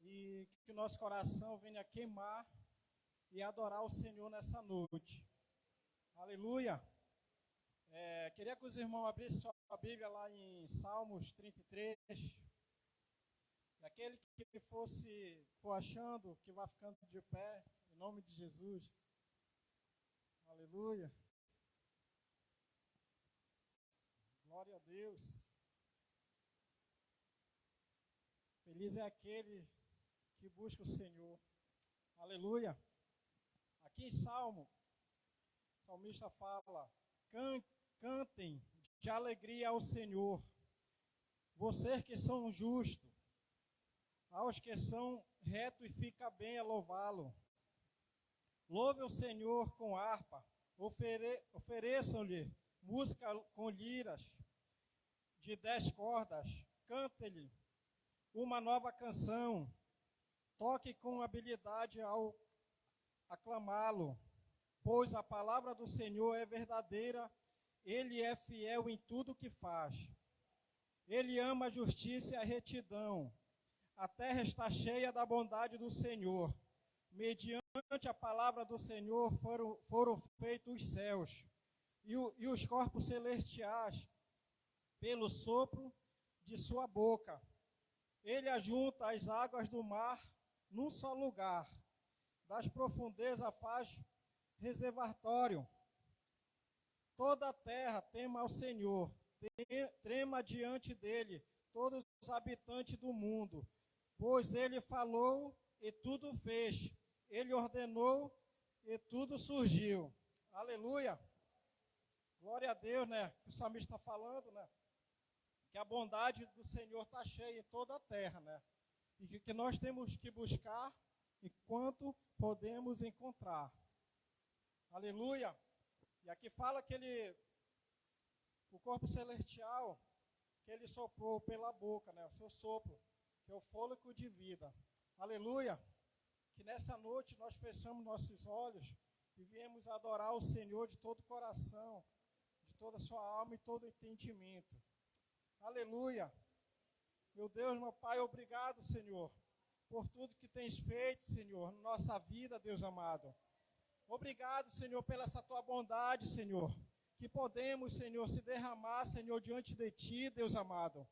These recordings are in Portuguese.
e que o nosso coração venha queimar e adorar o Senhor nessa noite. Aleluia! Queria que os irmãos abrissem sua Bíblia lá em Salmos 33. E aquele que for achando, que vai ficando de pé, em nome de Jesus. Aleluia! Glória a Deus! Feliz é aquele que busca o Senhor. Aleluia! Aqui em Salmo, o salmista fala: cantem de alegria ao Senhor, vocês que são justos, aos que são retos e fica bem a louvá-lo. Louve o Senhor com harpa, ofereçam-lhe música com liras de 10 cordas, cante-lhe uma nova canção, toque com habilidade ao aclamá-lo, pois a palavra do Senhor é verdadeira, ele é fiel em tudo que faz. Ele ama a justiça e a retidão. A terra está cheia da bondade do Senhor. Mediante a palavra do Senhor foram feitos os céus e os corpos celestiais pelo sopro de sua boca. Ele ajunta as águas do mar num só lugar. Das profundezas faz reservatório. Toda a terra tema ao Senhor. Trema diante dele todos os habitantes do mundo. Pois ele falou e tudo fez. Ele ordenou e tudo surgiu. Aleluia! Glória a Deus, né? O salmista está falando, né? Que a bondade do Senhor está cheia em toda a terra, né? E que nós temos que buscar enquanto podemos encontrar. Aleluia! E aqui fala que o corpo celestial, que ele soprou pela boca, né? O seu sopro, que é o fôlego de vida. Aleluia! Que nessa noite nós fechamos nossos olhos e viemos adorar o Senhor de todo o coração, de toda a sua alma e todo o entendimento. Aleluia! Meu Deus, meu Pai, obrigado, Senhor, por tudo que tens feito, Senhor, na nossa vida, Deus amado. Obrigado, Senhor, pela essa tua bondade, Senhor, que podemos, Senhor, se derramar, Senhor, diante de Ti, Deus amado.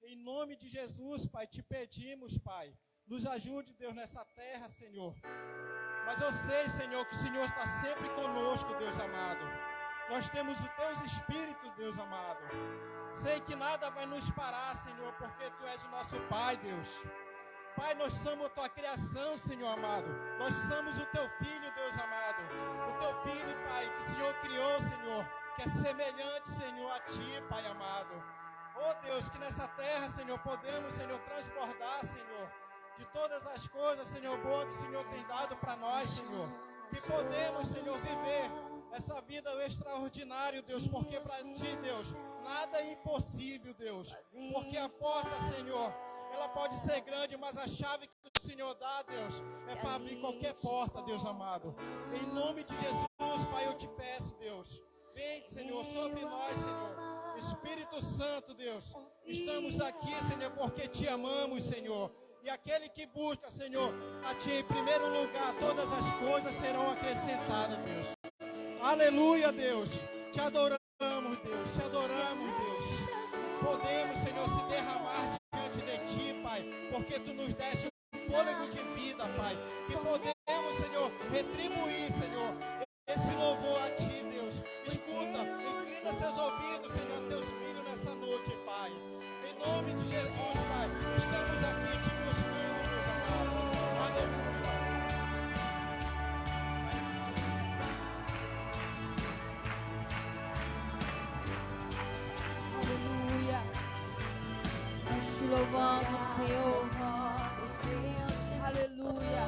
Em nome de Jesus, Pai, te pedimos, Pai, nos ajude, Deus, nessa terra, Senhor. Mas eu sei, Senhor, que o Senhor está sempre conosco, Deus amado. Nós temos o Teu Espírito, Deus amado. Sei que nada vai nos parar, Senhor, porque Tu és o nosso Pai, Deus. Pai, nós somos a Tua criação, Senhor amado. Nós somos o Teu Filho, Deus amado. O Teu Filho, Pai, que o Senhor criou, Senhor, que é semelhante, Senhor, a Ti, Pai amado. Oh, Deus, que nessa terra, Senhor, podemos, Senhor, transbordar, Senhor, de todas as coisas, Senhor, boas que o Senhor tem dado para nós, Senhor. Que podemos, Senhor, viver essa vida extraordinária, Deus, porque para Ti, Deus, nada é impossível, Deus. Porque a porta, Senhor, ela pode ser grande, mas a chave que o Senhor dá, Deus, é para abrir qualquer porta, Deus amado. Em nome de Jesus, Pai, eu te peço, Deus, vem, Senhor, sobre nós, Senhor. Espírito Santo, Deus, estamos aqui, Senhor, porque Te amamos, Senhor. E aquele que busca, Senhor, a Ti em primeiro lugar, todas as coisas serão acrescentadas, Deus. Aleluia, Deus. Te adoramos, Deus. Te adoramos, Deus. Podemos, Senhor, se derramar diante de Ti, Pai, porque Tu nos deste um fôlego de vida, Pai. Que podemos, Senhor, retribuir, Senhor, esse louvor a Ti, Deus. Escuta, inclina seus ouvidos, Senhor, a Teus filhos nessa noite, Pai. Em nome de Jesus, Pai, estamos aqui te buscando, Deus amado. Aleluia. Aleluia. Nós te louvamos, Senhor. Aleluia.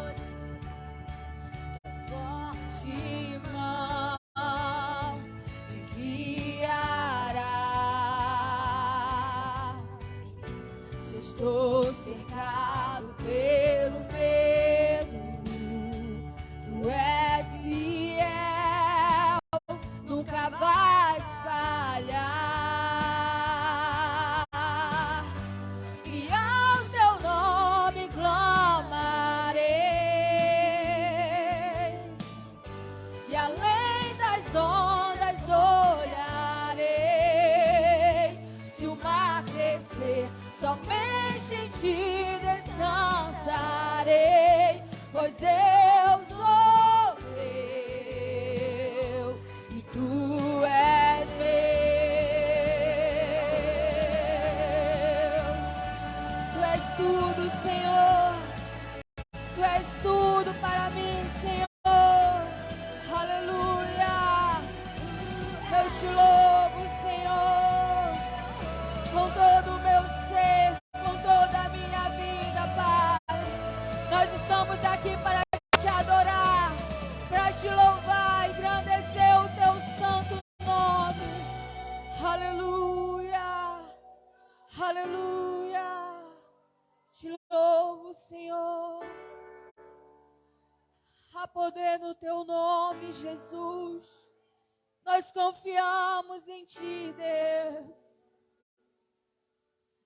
Te mão me guiará. Se estou cercado pelo medo, Tu és fiel, nunca vai falhar. E ao Teu nome clamo. em ti descansarei, pois eu sou teu e tu és meu. Tu és tudo, Senhor. Tu és tudo para mim, Senhor. Aleluia. Eu te louvo, Senhor, com todo o meu ser, com toda a minha vida, Pai. Nós estamos aqui para te adorar, para te louvar, engrandecer o teu santo nome. Aleluia. Aleluia. Te louvo, Senhor. Há poder no teu nome, Jesus. Nós confiamos em ti, Deus.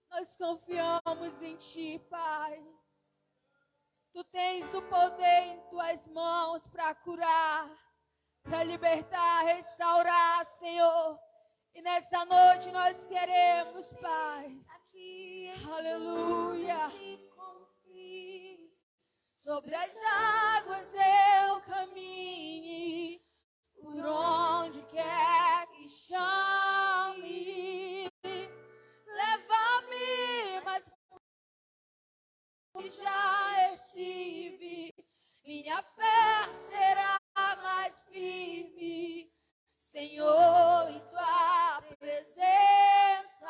Nós confiamos em ti, Pai. Tu tens o poder em tuas mãos para curar, para libertar, restaurar, Senhor. E nessa noite nós queremos, Pai. Aleluia. Sobre as águas eu caminhe, por onde quer que chame. Leva-me mais que já estive, minha fé será mais firme, Senhor, em tua presença.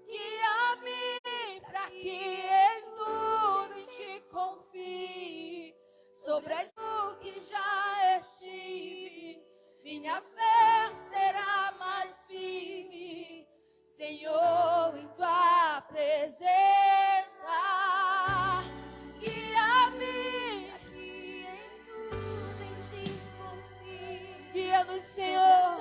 Guia-me para que em tudo te confie, sobre as que já estive, minha fé será mais firme, Senhor, em tua presença. Guia-me aqui em tudo em ti confio. Guia-nos, Senhor.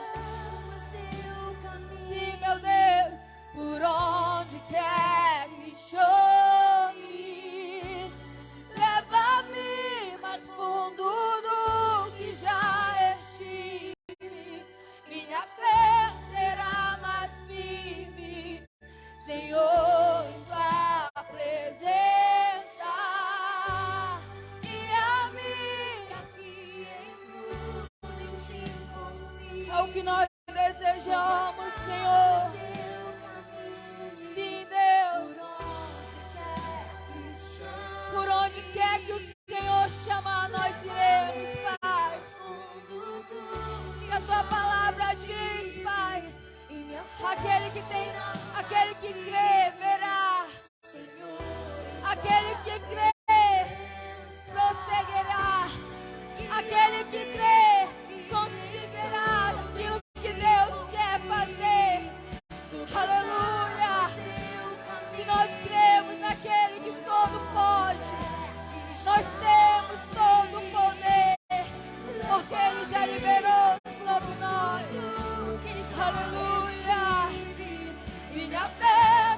Sim, meu Deus, por onde quer que chames, leva-me mais fundo do que já estive. Minha fé será mais firme, Senhor, em tua presença. Guia-me aqui em tudo em ti confio. É o que nós desejamos, Senhor. Sim, Deus. Por onde quer que o Senhor chamar, nós iremos, Pai. Que a tua palavra diz, Pai, aquele que crê, verá. Aquele que crê, prosseguirá. Aquele que crê, conseguirá aquilo que Deus quer fazer. Aleluia. E nós cremos naquele que todo pode. Nós temos todo o poder, porque Ele já liberou sobre nós. Aleluia. Minha fé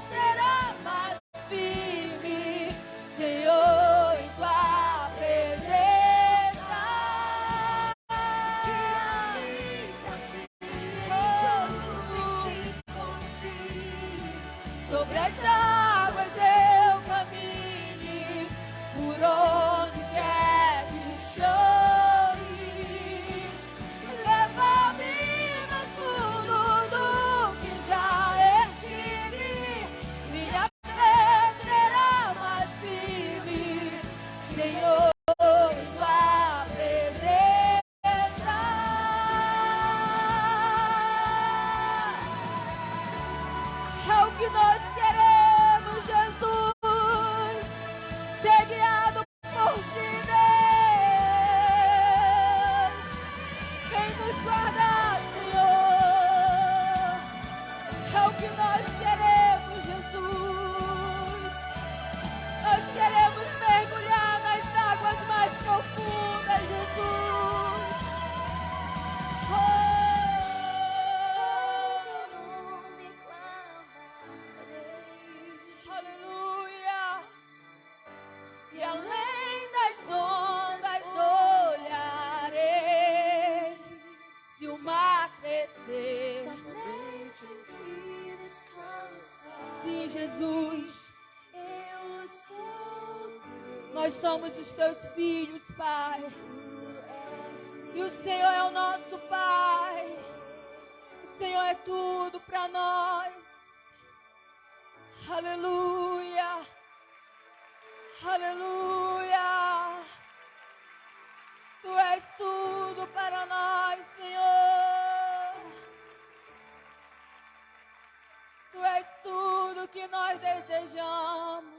Nós somos os teus filhos, Pai. E o Senhor é o nosso Pai. O Senhor é tudo para nós. Aleluia. Aleluia. Tu és tudo para nós, Senhor. Tu és tudo que nós desejamos.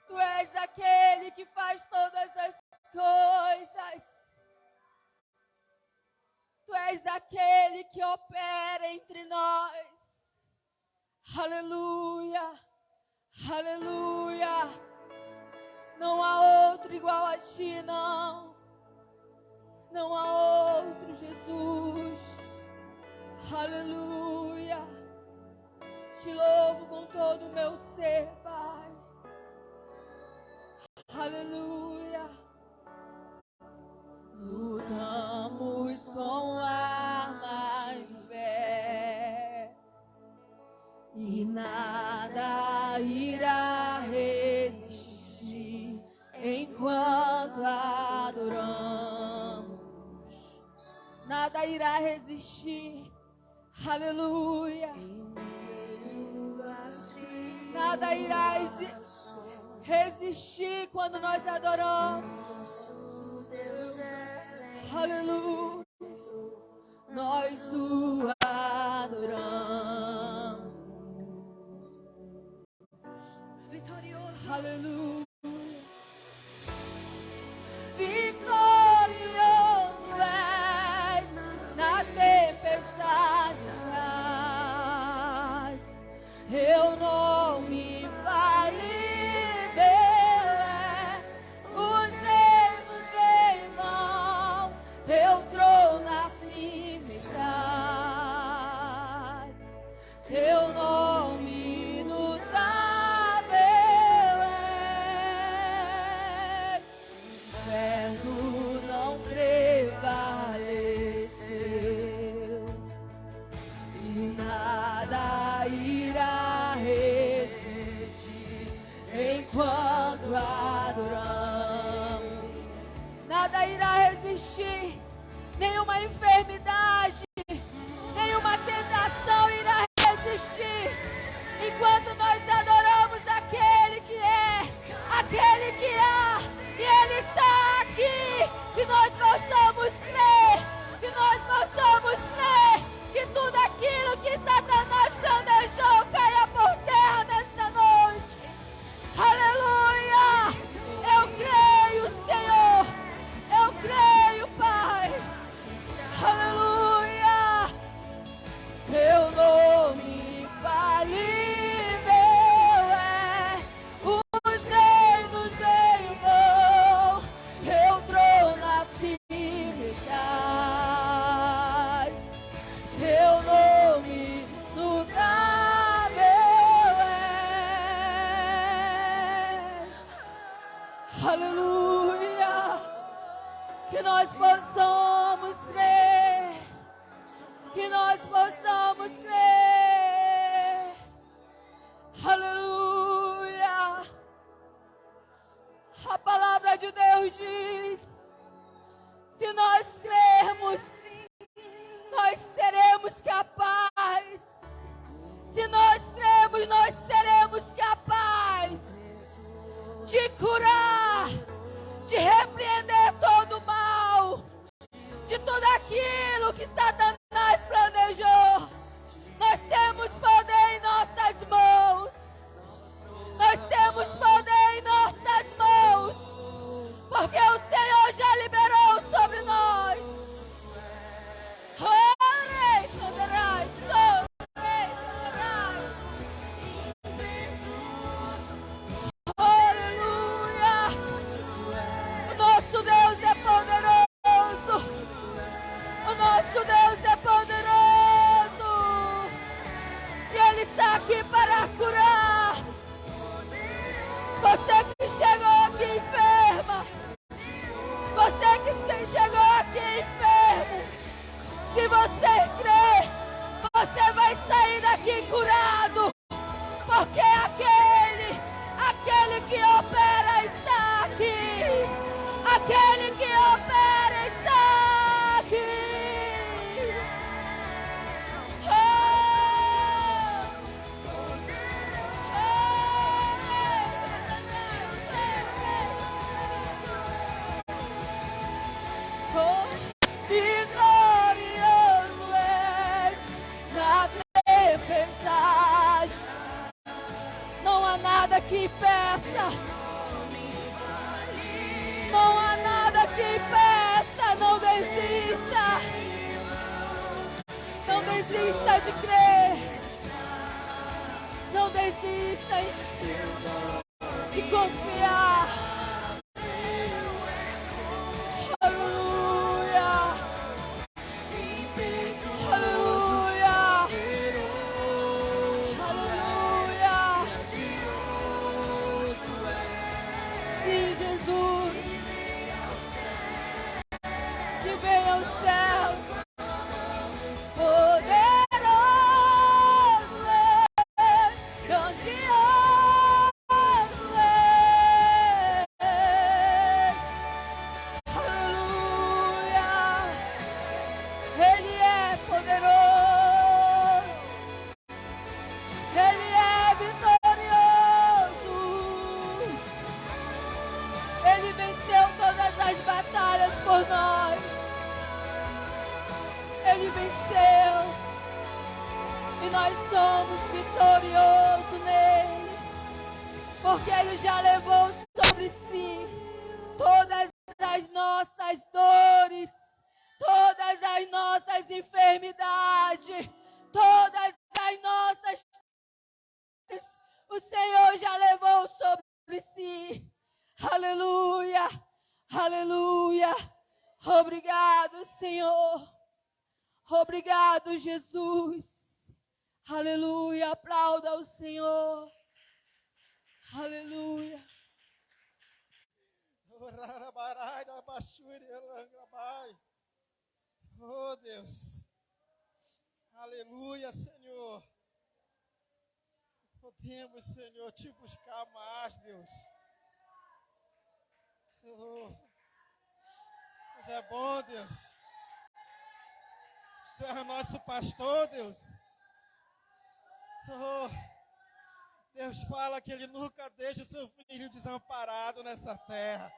Tu és aquele que faz todas as coisas. Tu és aquele que opera entre nós. Aleluia. Aleluia. Não há outro igual a ti, não. Não há outro, Jesus. Aleluia. Te louvo com todo o meu ser, Pai. Aleluia. Lutamos com armas de fé e nada irá resistir enquanto adoramos. Nada irá resistir. Aleluia. Nada irá resistir quando nós adoramos. Aleluia. Nós o adoramos. Vitorioso. Aleluia. Vitorioso és na tempestade. Eu não me falei, os reinos em vão, teu trono acima estás, teu nome imutável é, o inferno não prevaleceu e nada irá resistir enquanto adoramos. Nada irá resistir, nenhuma enfermidade, nenhuma tentação irá resistir enquanto nós adoramos aquele que é, aquele que há, e Ele está aqui. Que nós possamos crer, que nós possamos crer que tudo aquilo que Satanás planejou caia por terra nesta noite. Aleluia! Eu creio, Senhor. Eu creio, Pai. Aleluia! Teu nome infalível é, os reinos em vão, teu trono acima estás, teu nome imutável é. Aleluia! Que nós possamos crer, que nós possamos crer. Aleluia! A palavra de Deus diz: se nós crermos, nós seremos capazes. Se nós cremos, nós seremos capazes de curar, de repreender todo o mal, de tudo aquilo que Satanás planejou. Nós temos poder em nossas mãos. Nós temos poder em nossas mãos, porque o Senhor já liberou sobre nós. há nada que impeça. Não há nada que impeça. Não desista. Não desista de crer. Não desista de confiar. Aleluia. Aleluia. Aleluia. Sim, Jesus. Que venha o céu. Poderoso, grandioso, aleluia. Ele é poderoso, Ele é vitorioso. Ele venceu todas as batalhas por nós. Ele venceu e nós somos vitoriosos nele, porque Ele já levou sobre si todas as nossas dores, todas as nossas enfermidades, todas as nossas. O Senhor já levou sobre si. Aleluia, aleluia. Obrigado, Senhor. Obrigado, Jesus. Aleluia. Aplauda ao Senhor. Aleluia. Oh, Deus. Aleluia, Senhor. Podemos, Senhor, te buscar mais, Deus. Oh, Deus é bom, Deus. Tu és o nosso pastor, Deus. Oh, Deus fala que Ele nunca deixa o seu filho desamparado nessa terra.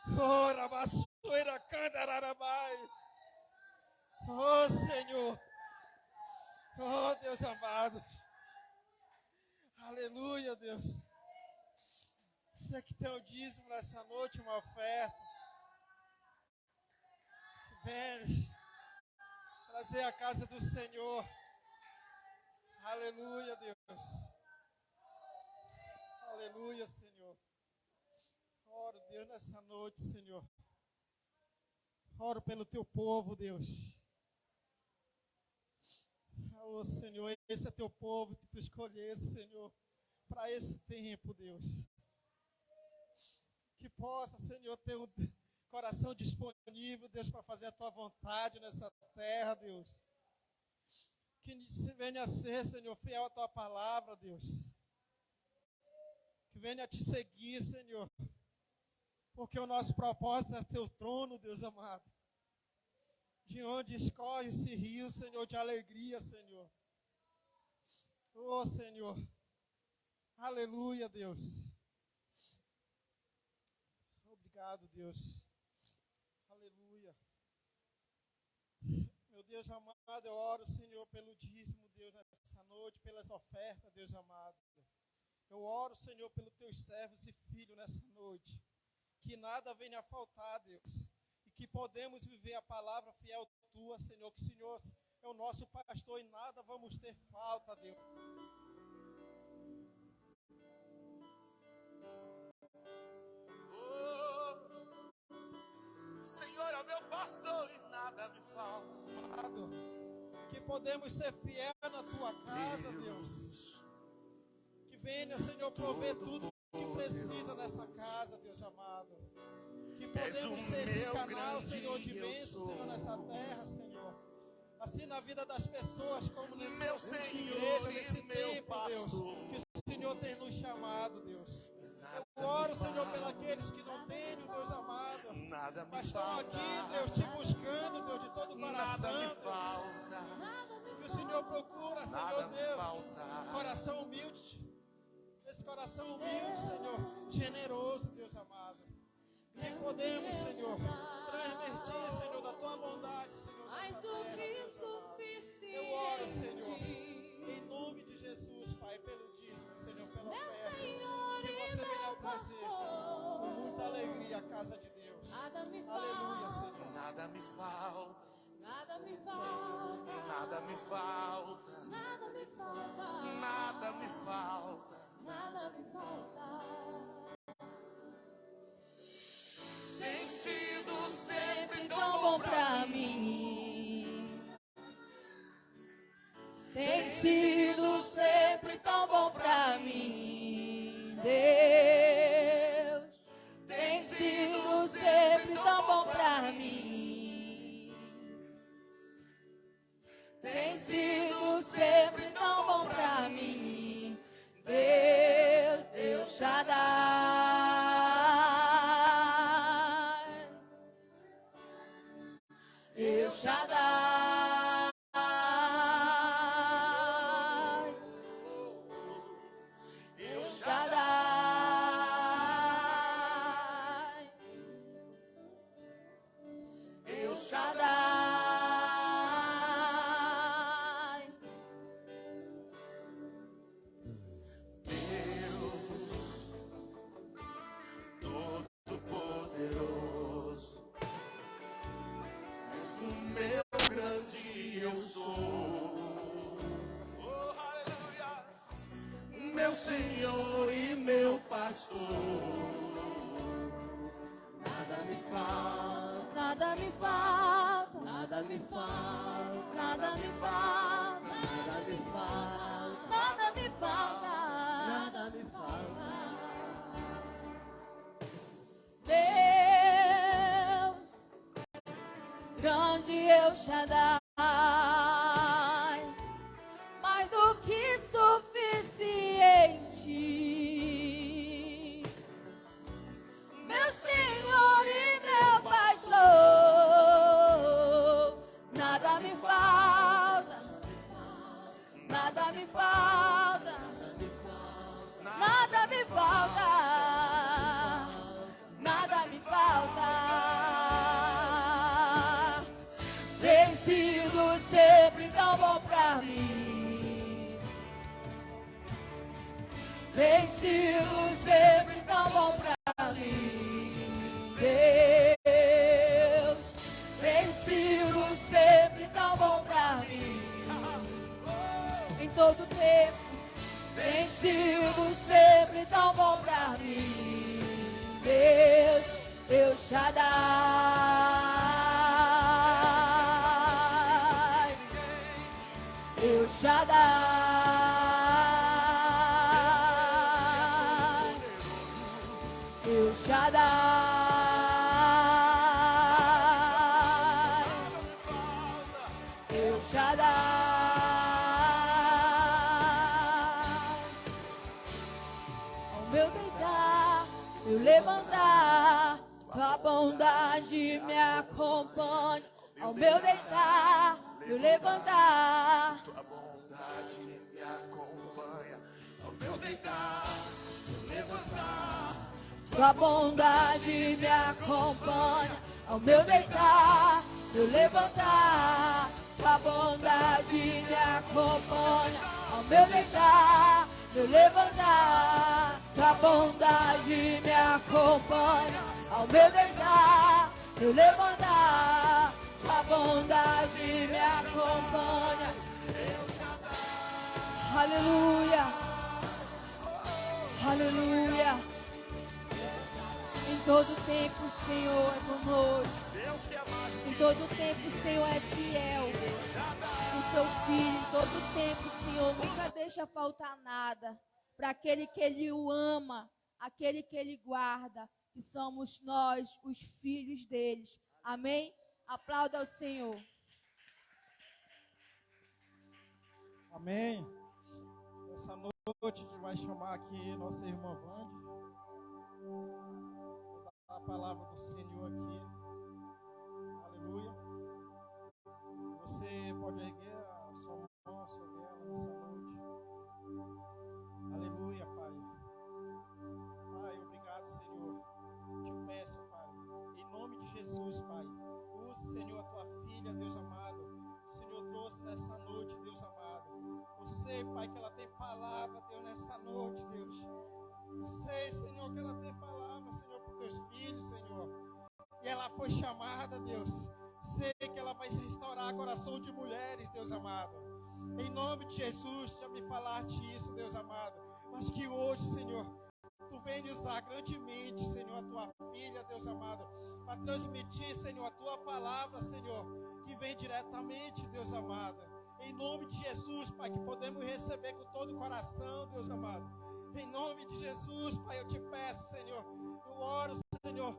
Oh, Rabassoira, Candararabai. Oh, Senhor. Oh, Deus amado. Aleluia, Deus. Você que tem o dízimo nessa noite, uma oferta. Vem trazer a casa do Senhor. Aleluia, Deus. Aleluia, Senhor. Oro, Deus, nessa noite, Senhor. Oro pelo teu povo, Deus. Oh, Senhor, esse é teu povo que tu escolheste, Senhor, para esse tempo, Deus. Que possa, Senhor, ter um coração disponível, Deus, para fazer a tua vontade nessa terra, Deus. Que venha a ser, Senhor, fiel à tua palavra, Deus. Que venha a te seguir, Senhor. Porque o nosso propósito é teu trono, Deus amado. De onde escorre esse rio, Senhor, de alegria, Senhor. Oh, Senhor. Aleluia, Deus. Obrigado, Deus. Aleluia. Meu Deus amado, eu oro, Senhor, pelo dízimo, Deus, nessa noite, pelas ofertas, Deus amado. Eu oro, Senhor, pelos teus servos e filhos nessa noite. Que nada venha a faltar, Deus. E que podemos viver a palavra fiel tua, Senhor. Que o Senhor é o nosso pastor e nada vamos ter falta, Deus. Senhor é meu pastor e nada me falta. Que podemos ser fiéis na tua casa, Deus. Que venha, Senhor, prover tudo que precisa nessa casa, Deus amado. Que podemos ser esse canal, Senhor, de bênção, Senhor, nessa terra, Senhor. Assim na vida das pessoas, como nessa igreja, nesse tempo, Deus, que o Senhor tem nos chamado, Deus. Eu oro, Senhor, pelos que não têm, Deus amado, mas estão aqui, Deus, te buscando, Deus, de todo o coração, Deus. Que o Senhor procura, Senhor Deus, coração humilde, esse coração humilde, Senhor, generoso, Deus amado. Que podemos, Senhor, transmitir, Senhor, da tua bondade, Senhor, nessa terra, Deus amado. Eu oro, Senhor, em nome de Jesus, Pai, pelo dízimo, trazer com muita alegria a casa de Deus. Nada me Aleluia, falta. Senhor. Nada me falta, Nada me falta. nada me falta, Nada me falta. nada me falta. Nada me falta. Tem sido sempre Tão bom pra mim. Tem sido sempre tão bom pra mim, Deus. Tem sido sempre tão bom pra mim. Tem sido sempre tão bom pra mim, Deus, Deus Shaddai. Deus Shaddai. Deus Shaddai. Deus Shaddai. Deus Todo-Poderoso, és o meu grande eu sou. Oh, aleluia! Meu Senhor e meu pastor. Nada me falta, Nada me falta. nada me falta, Nada me falta. nada me falta, Nada me falta. nada me falta. Deus, grande El Shaddai, mais do que suficiente, meu Senhor e meu pastor. Nada me falta, nada me falta, nada me falta. Nada me falta. Tem sido sempre tão bom pra mim. Tem sido sempre tão bom pra mim, Deus. Tem sido sempre tão bom pra mim. Em todo tempo. Tem sido sempre tão bom pra mim. Deus, Deus Shaddai. Deus Shaddai. Deus Shaddai. Deus Shaddai. Ao meu deitar, eu levantar, tua bondade me acompanha. Ao meu deitar, eu levantar, Tua bondade me acompanha. Ao meu deitar, eu levantar. tua bondade me acompanha. Ao meu deitar, eu levantar, tua bondade me acompanha. Ao meu deitar, eu levantar, tua bondade me acompanha. Ao meu deitar, eu levantar, tua bondade me acompanha. Aleluia, aleluia. Em todo tempo o Senhor é conosco. Deus que é mais. Em todo tempo o Senhor é fiel. O seu filho, em todo tempo o Senhor nunca deixa faltar nada. Para aquele que Ele o ama, aquele que Ele guarda, que somos nós, os filhos deles. Amém? Aplauda ao Senhor. Amém. Essa noite a gente vai chamar aqui nossa irmã Vande. Vou dar a palavra do Senhor aqui. Aleluia. Você pode erguer a sua mão sobre ela nessa noite. Aleluia, Pai. Pai, obrigado, Senhor. Te peço, Pai, em nome de Jesus, Pai. Use, Senhor, a tua filha, Deus amado. O Senhor trouxe nessa noite, Deus amado. Eu sei, Pai, que ela tem palavra, Deus, nessa noite, Deus. Eu sei, Senhor, que ela tem foi chamada, Deus. Sei que ela vai restaurar coração de mulheres, Deus amado. Em nome de Jesus, já me falaste isso, Deus amado. Mas que hoje, Senhor, Tu vem usar grandemente, Senhor, a Tua filha, Deus amado, para transmitir, Senhor, a Tua palavra, Senhor, que vem diretamente, Deus amado. Em nome de Jesus, Pai, que podemos receber com todo o coração, Deus amado. Em nome de Jesus, Pai, eu te peço, Senhor, eu oro, Senhor,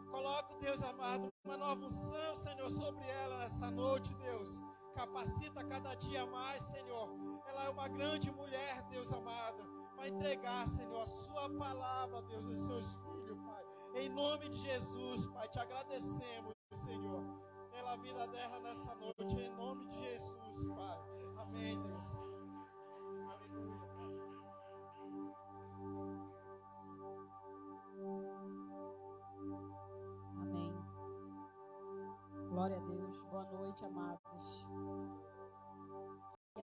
coloco, Deus amado, uma nova unção, Senhor, sobre ela nessa noite, Deus. Capacita cada dia mais, Senhor. Ela é uma grande mulher, Deus amado, para entregar, Senhor, a sua palavra, Deus, aos seus filhos, Pai. Em nome de Jesus, Pai, te agradecemos, Senhor, pela vida dela nessa noite, em nome de Jesus, Pai. Amém, Deus. Aleluia, Pai. Amém. Glória a Deus. Boa noite, amados.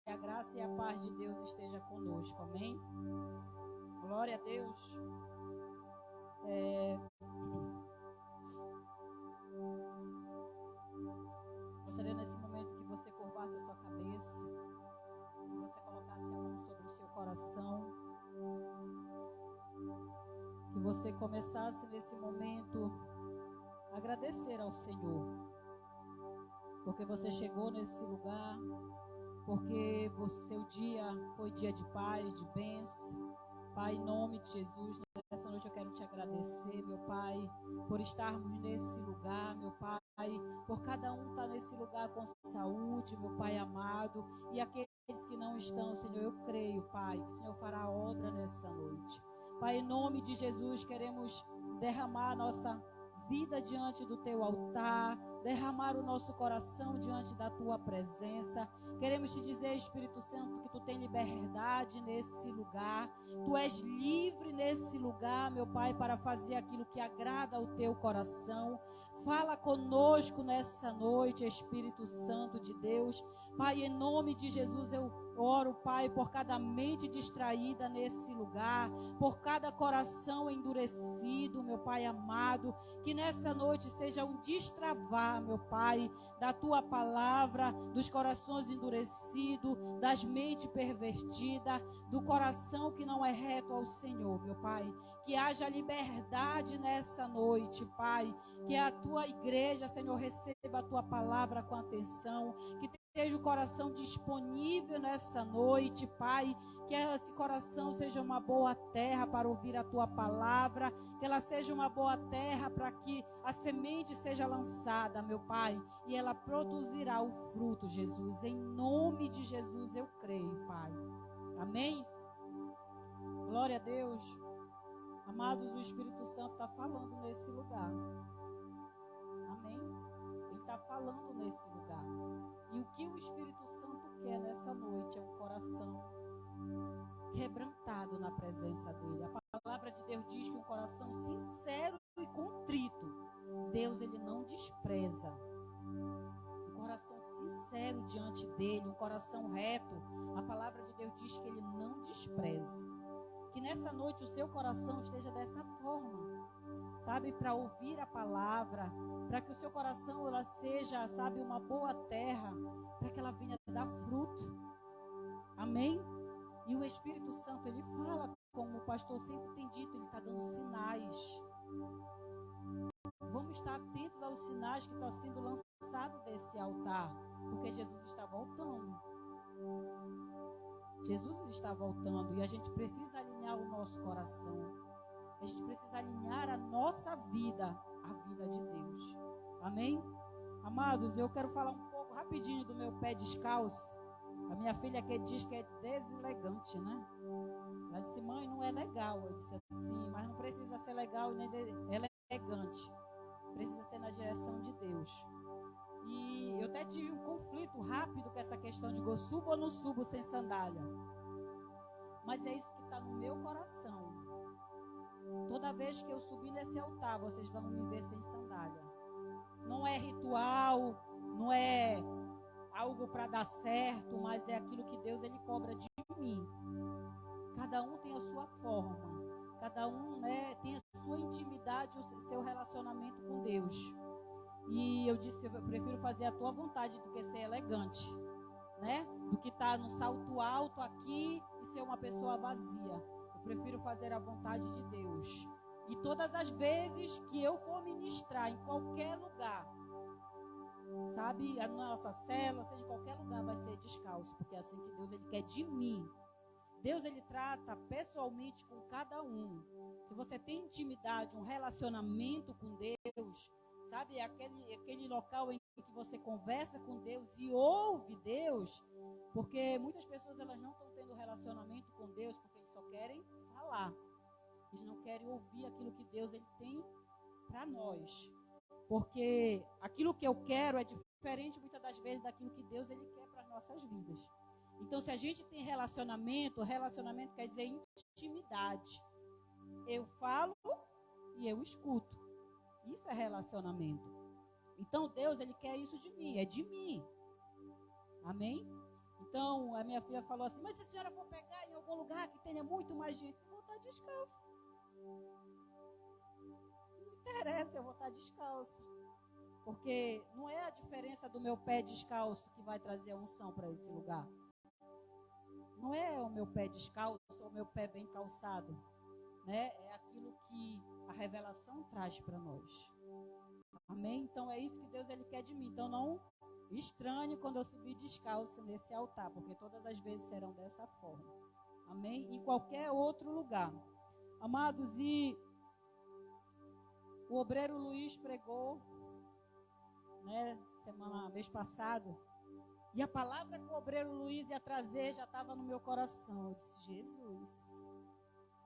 Que a graça e a paz de Deus esteja conosco. Amém. Glória a Deus. Gostaria nesse momento que você curvasse a sua cabeça, que você colocasse a mão sobre o seu coração, que você começasse nesse momento a agradecer ao Senhor, porque você chegou nesse lugar, porque o seu dia foi dia de paz, de bênção. Pai, em nome de Jesus, nessa noite eu quero te agradecer, meu Pai, por estarmos nesse lugar, meu Pai, por cada um estar nesse lugar com saúde, meu Pai amado, e aqueles que não estão, Senhor, eu creio, Pai, que o Senhor fará obra nessa noite. Pai, em nome de Jesus, queremos derramar a nossa vida diante do Teu altar, derramar o nosso coração diante da Tua presença. Queremos te dizer, Espírito Santo, que Tu tem liberdade nesse lugar. Tu és livre nesse lugar, meu Pai, para fazer aquilo que agrada ao Teu coração. Fala conosco nessa noite, Espírito Santo de Deus. Pai, em nome de Jesus, eu oro, Pai, por cada mente distraída nesse lugar, por cada coração endurecido, meu Pai amado, que nessa noite seja um destravar, meu Pai, da Tua palavra, dos corações endurecidos, das mentes pervertidas, do coração que não é reto ao Senhor, meu Pai. Que haja liberdade nessa noite, Pai. Que a Tua igreja, Senhor, receba a Tua palavra com atenção. Que seja o coração disponível nessa noite, Pai. Que esse coração seja uma boa terra para ouvir a Tua palavra. Que ela seja uma boa terra para que a semente seja lançada, meu Pai. E ela produzirá o fruto, Jesus. Em nome de Jesus eu creio, Pai. Amém? Glória a Deus. Amados, o Espírito Santo está falando nesse lugar. Amém? Ele está falando nesse lugar. E o que o Espírito Santo quer nessa noite é um coração quebrantado na presença dele. A palavra de Deus diz que um coração sincero e contrito, Deus, ele não despreza. Um coração sincero diante dele, um coração reto, a palavra de Deus diz que ele não despreza. Que nessa noite o seu coração esteja dessa forma, sabe, para ouvir a palavra, para que o seu coração ela seja, sabe, uma boa terra, para que ela venha dar fruto. Amém? E o Espírito Santo, ele fala, como o pastor sempre tem dito, ele está dando sinais. Vamos estar atentos aos sinais que estão sendo lançados desse altar, porque Jesus está voltando. Jesus está voltando e a gente precisa alinhar o nosso coração. A gente precisa alinhar a nossa vida à vida de Deus. Amém? Amados, eu quero falar um pouco rapidinho do meu pé descalço. A minha filha que diz que é deselegante, né? Ela disse, mãe, não é legal. Eu disse assim, mas não precisa ser legal nem elegante. Precisa ser na direção de Deus. E eu até tive um conflito rápido com essa questão de subo ou não subo sem sandália. Mas é isso que está no meu coração. Toda vez que eu subir nesse altar, vocês vão me ver sem sandália. Não é ritual, não é algo para dar certo, mas é aquilo que Deus ele cobra de mim. Cada um tem a sua forma. Cada um, né, tem a sua intimidade, o seu relacionamento com Deus. E eu disse, eu prefiro fazer a tua vontade do que ser elegante, né? Do que estar no salto alto aqui e ser uma pessoa vazia. Eu prefiro fazer a vontade de Deus. E todas as vezes que eu for ministrar em qualquer lugar, sabe, a nossa célula, seja em qualquer lugar, vai ser descalço, porque é assim que Deus ele quer de mim. Deus ele trata pessoalmente com cada um. Se você tem intimidade, um relacionamento com Deus, sabe, é aquele local em que você conversa com Deus e ouve Deus, porque muitas pessoas elas não estão tendo relacionamento com Deus porque eles só querem falar. Eles não querem ouvir aquilo que Deus ele tem para nós. Porque aquilo que eu quero é diferente muitas das vezes daquilo que Deus ele quer para as nossas vidas. Então, se a gente tem relacionamento quer dizer intimidade. Eu falo e eu escuto. Isso é relacionamento. Então, Deus, ele quer isso de mim, é de mim. Amém? Então, a minha filha falou assim, mas se a senhora for pegar em algum lugar que tenha muito mais gente, eu vou estar descalça. Não interessa, eu vou estar descalça. Porque não é a diferença do meu pé descalço que vai trazer a unção para esse lugar. Não é o meu pé descalço ou o meu pé bem calçado, né? É aquilo que a revelação traz para nós. Amém? Então é isso que Deus ele quer de mim. Então não estranhe quando eu subir descalço nesse altar, porque todas as vezes serão dessa forma. Amém? Em qualquer outro lugar. Amados, e o obreiro Luiz pregou, né, mês passado. E a palavra que o obreiro Luiz ia trazer já estava no meu coração. Eu disse, Jesus,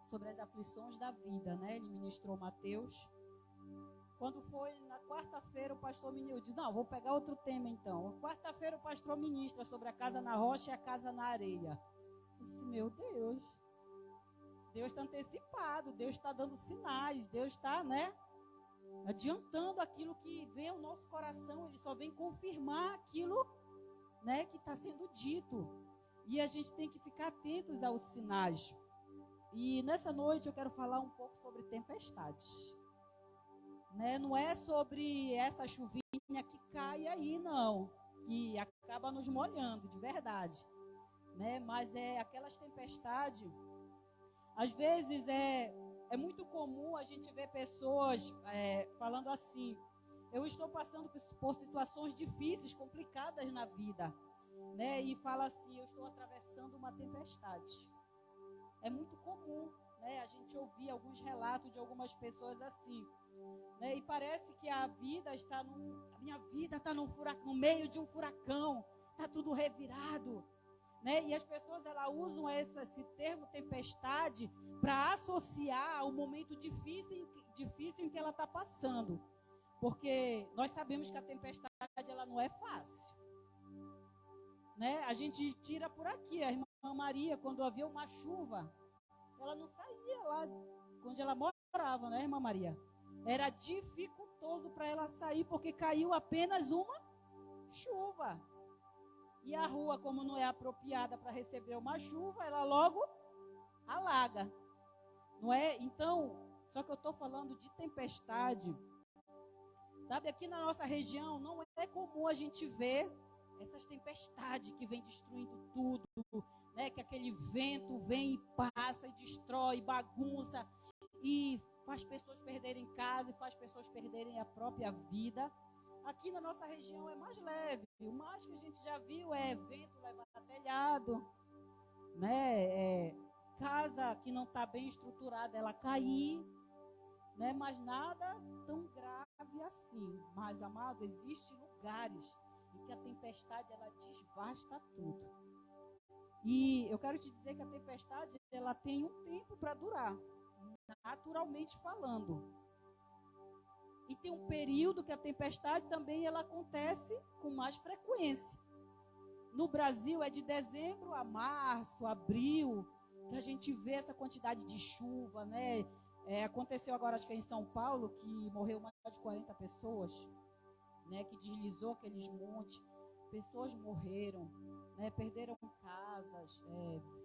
sobre as aflições da vida, né? Ele ministrou Mateus. Quando foi na quarta-feira o pastor ministra, eu disse, não, vou pegar outro tema então. Quarta-feira o pastor ministra sobre a casa na rocha e a casa na areia. Eu disse, meu Deus, Deus está antecipado, Deus está dando sinais, Deus está, né, adiantando aquilo que vem ao nosso coração. Ele só vem confirmar aquilo, né, que está sendo dito. E a gente tem que ficar atentos aos sinais. E nessa noite eu quero falar um pouco sobre tempestades. Né? Não é sobre essa chuvinha que cai aí, não, que acaba nos molhando, de verdade. Né? Mas é aquelas tempestades. Às vezes é muito comum a gente ver pessoas falando assim, eu estou passando por situações difíceis, complicadas na vida, né? E fala assim, eu estou atravessando uma tempestade. É muito comum, né, a gente ouvir alguns relatos de algumas pessoas assim, né? E parece que a minha vida está no meio de um furacão, está tudo revirado, né? E as pessoas elas usam esse termo tempestade para associar o momento difícil em que ela está passando. Porque nós sabemos que a tempestade ela não é fácil. Né? A gente tira por aqui. A irmã Maria, quando havia uma chuva, ela não saía lá onde ela morava, né, irmã Maria? Era dificultoso para ela sair, porque caiu apenas uma chuva. E a rua, como não é apropriada para receber uma chuva, ela logo alaga. Não é? Então, só que eu estou falando de tempestade. Sabe, aqui na nossa região não é comum a gente ver essas tempestades que vem destruindo tudo, né? Que aquele vento vem e passa e destrói, bagunça e faz pessoas perderem casa e faz pessoas perderem a própria vida. Aqui na nossa região é mais leve. O mais que a gente já viu é vento levar telhado, né? Casa que não está bem estruturada, ela cair, né? Mas nada tão grave assim. Mas, amado, existem lugares em que a tempestade ela desvasta tudo. E eu quero te dizer que a tempestade ela tem um tempo para durar, naturalmente falando. E tem um período que a tempestade também ela acontece com mais frequência. No Brasil é de dezembro a março, abril, que a gente vê essa quantidade de chuva, né? Aconteceu agora, acho que é em São Paulo, que morreu mais de 40 pessoas, né? Que deslizou aqueles montes. Pessoas morreram, né? Perderam casas,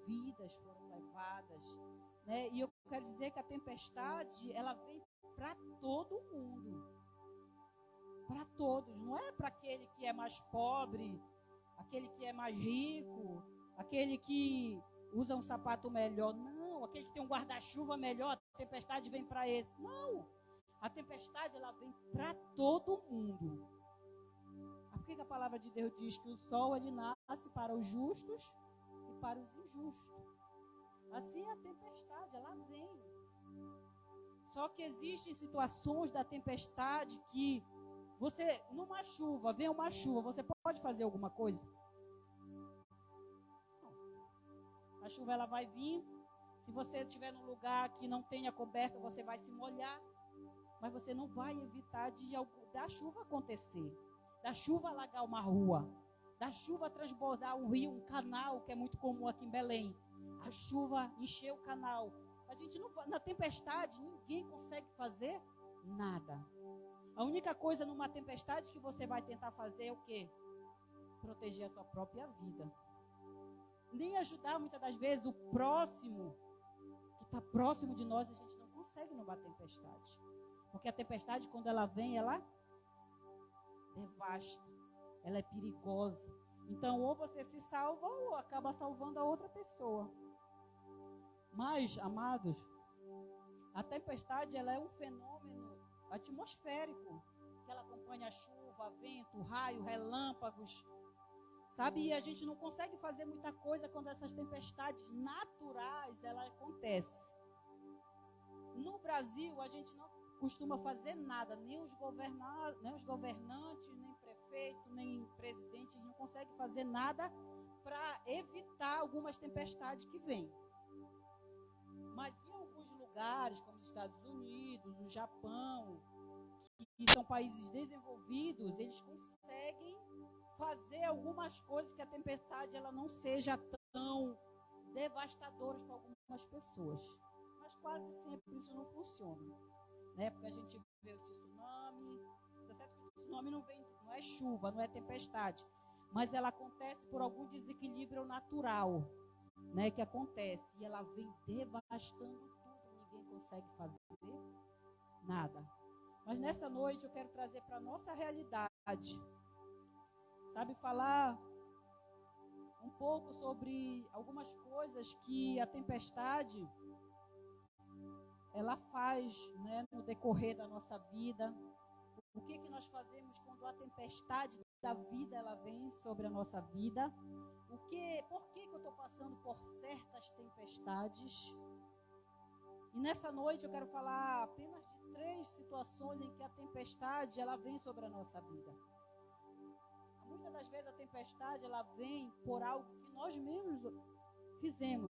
vidas foram levadas, né? E eu quero dizer que a tempestade, ela vem para todo mundo. para todos, não é para aquele que é mais pobre, aquele que é mais rico, aquele que usa um sapato melhor. Não, aquele que tem um guarda-chuva melhor, a tempestade vem para esse. Não, a tempestade ela vem para todo mundo. Por que a palavra de Deus diz que o sol ele nasce para os justos e para os injustos? Assim a tempestade, ela vem. Só que existem situações da tempestade que você, numa chuva, vem uma chuva, você pode fazer alguma coisa? Não. A chuva ela vai vir. Se você estiver num lugar que não tenha coberta, você vai se molhar. Mas você não vai evitar da chuva acontecer. Da chuva alagar uma rua. Da chuva transbordar um rio, um canal, que é muito comum aqui em Belém. A chuva encher o canal. A gente não, na tempestade, ninguém consegue fazer nada. A única coisa numa tempestade que você vai tentar fazer é o quê? Proteger a sua própria vida. Nem ajudar, muitas das vezes, o próximo, que está próximo de nós, a gente não consegue numa tempestade. Porque a tempestade, quando ela vem, ela devasta. Ela é perigosa. Então, ou você se salva, ou acaba salvando a outra pessoa. Mas, amados, a tempestade ela é um fenômeno atmosférico, que ela acompanha chuva, vento, raio, relâmpagos, sabe? E a gente não consegue fazer muita coisa quando essas tempestades naturais ela acontecem. No Brasil, a gente não costuma fazer nada, nem os governantes, nem prefeito, nem presidente, não consegue fazer nada para evitar algumas tempestades que vêm. Mas em alguns lugares, como os Estados Unidos, o Japão, que são países desenvolvidos, eles conseguem fazer algumas coisas que a tempestade ela não seja tão devastadora para algumas pessoas. Mas quase sempre isso não funciona. Né? Porque a gente vê o tsunami, tá certo que o tsunami não é chuva, não é tempestade, mas ela acontece por algum desequilíbrio natural. Né, que acontece, e ela vem devastando tudo, ninguém consegue fazer nada. Mas nessa noite eu quero trazer para a nossa realidade, sabe, falar um pouco sobre algumas coisas que a tempestade ela faz, né, no decorrer da nossa vida. O que nós fazemos quando a tempestade da vida ela vem sobre a nossa vida? Por que eu estou passando por certas tempestades? E nessa noite eu quero falar apenas de 3 situações em que a tempestade ela vem sobre a nossa vida. Muitas das vezes a tempestade ela vem por algo que nós mesmos fizemos,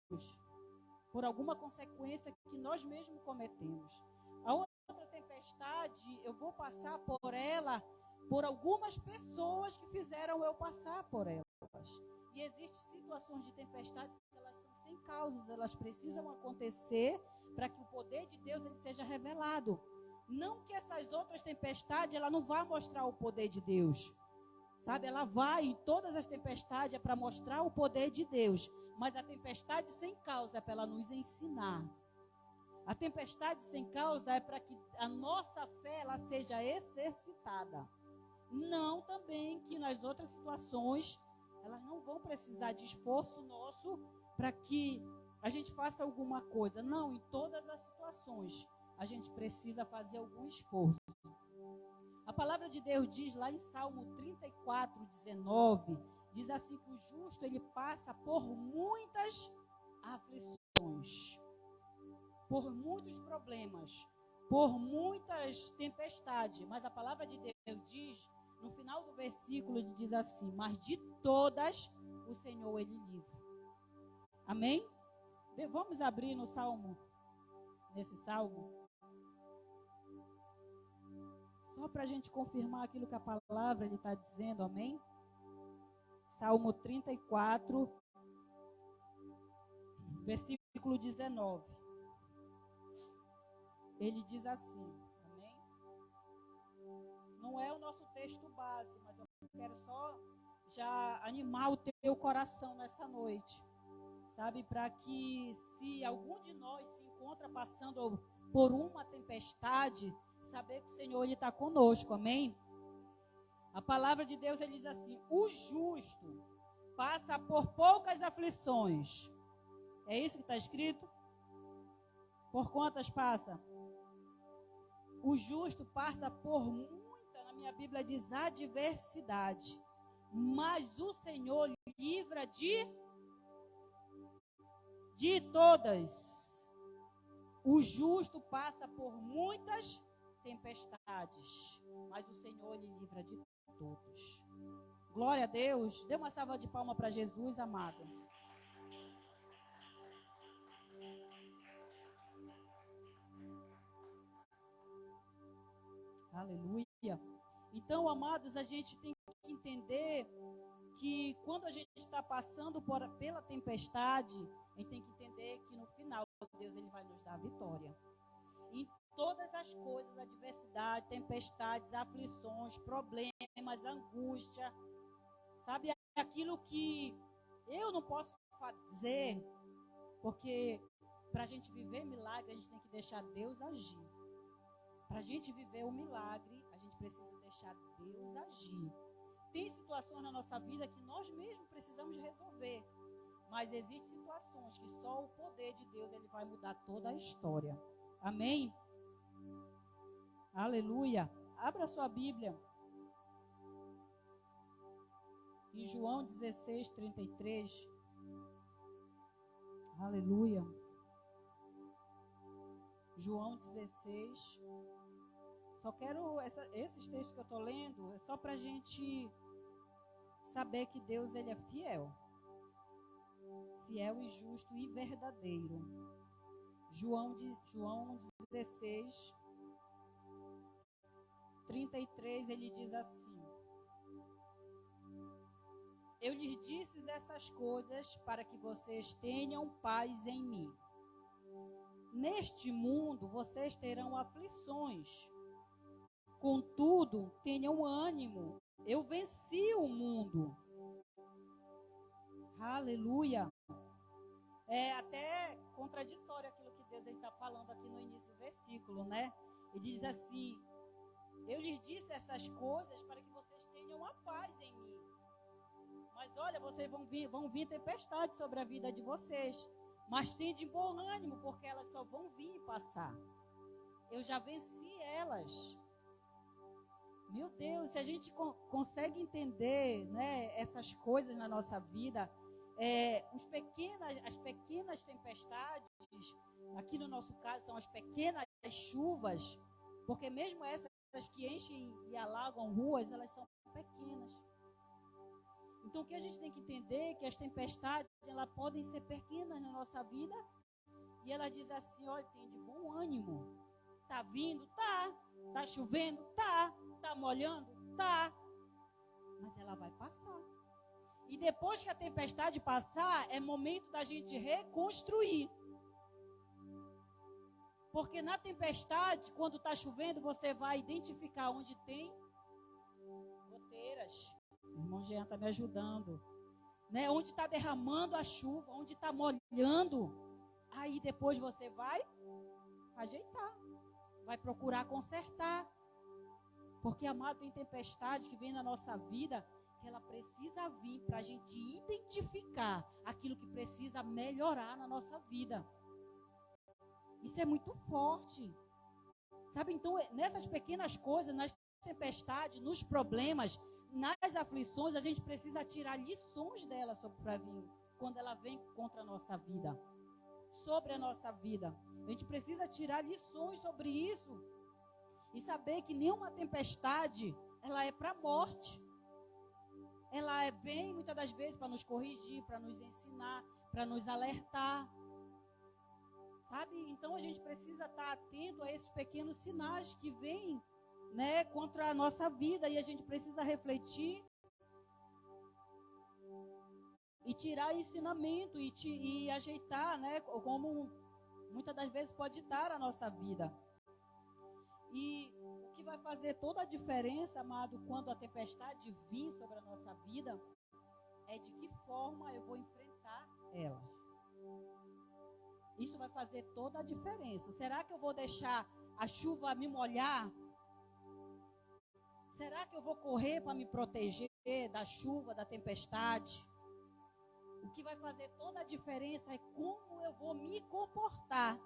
por alguma consequência que nós mesmos cometemos. A outra tempestade eu vou passar por ela por algumas pessoas que fizeram eu passar por elas. E existem situações de tempestade que elas são sem causas, elas precisam acontecer para que o poder de Deus ele seja revelado. Não que essas outras tempestades ela não vá mostrar o poder de Deus. Sabe, ela vai em todas as tempestades é para mostrar o poder de Deus, mas a tempestade sem causa é para ela nos ensinar. A tempestade sem causa é para que a nossa fé ela seja exercitada. Não também que nas outras situações elas não vão precisar de esforço nosso para que a gente faça alguma coisa. Não, em todas as situações a gente precisa fazer algum esforço. A palavra de Deus diz lá em Salmo 34, 19, diz assim que o justo ele passa por muitas aflições, por muitos problemas, por muitas tempestades. Mas a palavra de Deus diz, no final do versículo, ele diz assim: mas de todas o Senhor ele livra. Amém? Vamos abrir no Salmo, nesse Salmo, só para a gente confirmar aquilo que a palavra ele está dizendo, amém? Salmo 34, versículo 19. Ele diz assim, amém? Não é o nosso texto base, mas eu quero só já animar o teu coração nessa noite, sabe? Para que se algum de nós se encontra passando por uma tempestade, saber que o Senhor está conosco, amém? A palavra de Deus, ele diz assim: o justo passa por poucas aflições. É isso que está escrito? Por quantas passa? O justo passa por muita, na minha Bíblia diz adversidade. Mas o Senhor livra de todas. O justo passa por muitas tempestades, mas o Senhor lhe livra de todos. Glória a Deus. Dê uma salva de palmas para Jesus, amado. Aleluia. Então, amados, a gente tem que entender que quando a gente está passando pela tempestade, a gente tem que entender que no final Deus ele vai nos dar a vitória. Em todas as coisas, adversidade, tempestades, aflições, problemas, angústia, sabe, aquilo que eu não posso fazer, porque para a gente viver milagre, a gente tem que deixar Deus agir. Para a gente viver o milagre, a gente precisa deixar Deus agir. Tem situações na nossa vida que nós mesmos precisamos resolver. Mas existem situações que só o poder de Deus ele vai mudar toda a história. Amém? Aleluia. Abra sua Bíblia. Em João 16, 33. Aleluia. João 16. Só quero, esses textos que eu estou lendo, é só para a gente saber que Deus ele é fiel. Fiel e justo e verdadeiro. João 16, 33, ele diz assim: eu lhes disse essas coisas para que vocês tenham paz em mim. Neste mundo vocês terão aflições. Contudo, tenham ânimo. Eu venci o mundo. Aleluia. É até contraditório aquilo que Deus está falando aqui no início do versículo, né? Ele diz assim: eu lhes disse essas coisas para que vocês tenham a paz em mim. Mas olha, vocês vão vir tempestades sobre a vida de vocês. Mas tende bom ânimo, porque elas só vão vir e passar. Eu já venci elas. Meu Deus, se a gente consegue entender, né, essas coisas na nossa vida, as pequenas tempestades, aqui no nosso caso são as pequenas chuvas, porque mesmo essas que enchem e alagam ruas, elas são pequenas. Então o que a gente tem que entender é que as tempestades, elas podem ser pequenas na nossa vida, e ela diz assim: olha, tem de bom ânimo. Tá vindo? Tá. Tá chovendo? Tá. Tá molhando? Tá. Mas ela vai passar. E depois que a tempestade passar, é momento da gente reconstruir. Porque na tempestade, quando está chovendo, você vai identificar onde tem goteiras. O irmão Jean está me ajudando. Né? Onde está derramando a chuva, onde está molhando. Aí depois você vai ajeitar. Vai procurar consertar. Porque, amado, tem tempestade que vem na nossa vida, que ela precisa vir para a gente identificar aquilo que precisa melhorar na nossa vida. Isso é muito forte. Sabe, então, nessas pequenas coisas, nas tempestades, nos problemas, nas aflições, a gente precisa tirar lições dela para vir, quando ela vem contra a nossa vida. Sobre a nossa vida. A gente precisa tirar lições sobre isso. E saber que nenhuma tempestade, ela é para a morte. Ela vem muitas das vezes para nos corrigir, para nos ensinar, para nos alertar. Sabe? Então a gente precisa estar atento a esses pequenos sinais que vêm, né, contra a nossa vida. E a gente precisa refletir e tirar ensinamento e ajeitar, né, como muitas das vezes pode dar a nossa vida. E o que vai fazer toda a diferença, amado, quando a tempestade vir sobre a nossa vida, é de que forma eu vou enfrentar ela. Isso vai fazer toda a diferença. Será que eu vou deixar a chuva me molhar? Será que eu vou correr para me proteger da chuva, da tempestade? O que vai fazer toda a diferença é como eu vou me comportar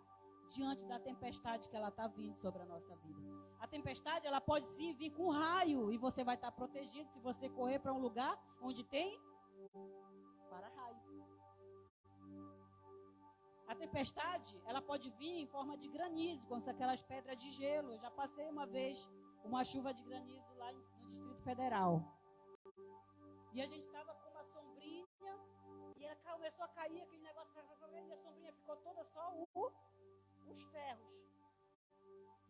diante da tempestade que ela está vindo sobre a nossa vida. A tempestade, ela pode sim vir com raio e você vai estar protegido se você correr para um lugar onde tem para-raio. A tempestade, ela pode vir em forma de granizo, com aquelas pedras de gelo. Eu já passei uma vez uma chuva de granizo lá no Distrito Federal. E a gente estava com uma sombrinha e ela começou a cair aquele negócio, e a sombrinha ficou toda só os ferros.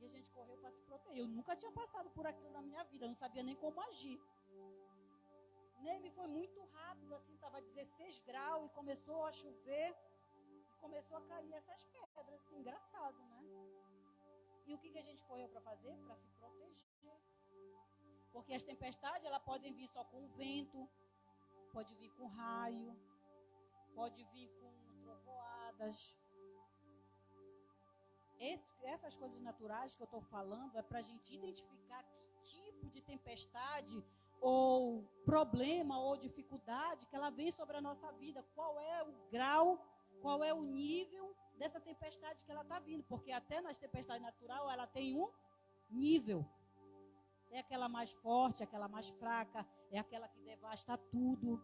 E a gente correu para se proteger. Eu nunca tinha passado por aquilo na minha vida, eu não sabia nem como agir. Nele foi muito rápido, assim, estava 16 graus e começou a chover. Começou a cair essas pedras, engraçado, né? E o que a gente correu para fazer? Para se proteger. Porque as tempestades, elas podem vir só com vento, pode vir com raio, pode vir com trovoadas. Essas coisas naturais que eu estou falando é para a gente identificar que tipo de tempestade ou problema ou dificuldade que ela vem sobre a nossa vida, qual é o grau, qual é o nível dessa tempestade que ela está vindo, porque até nas tempestades naturais ela tem um nível. É aquela mais forte, aquela mais fraca, é aquela que devasta tudo.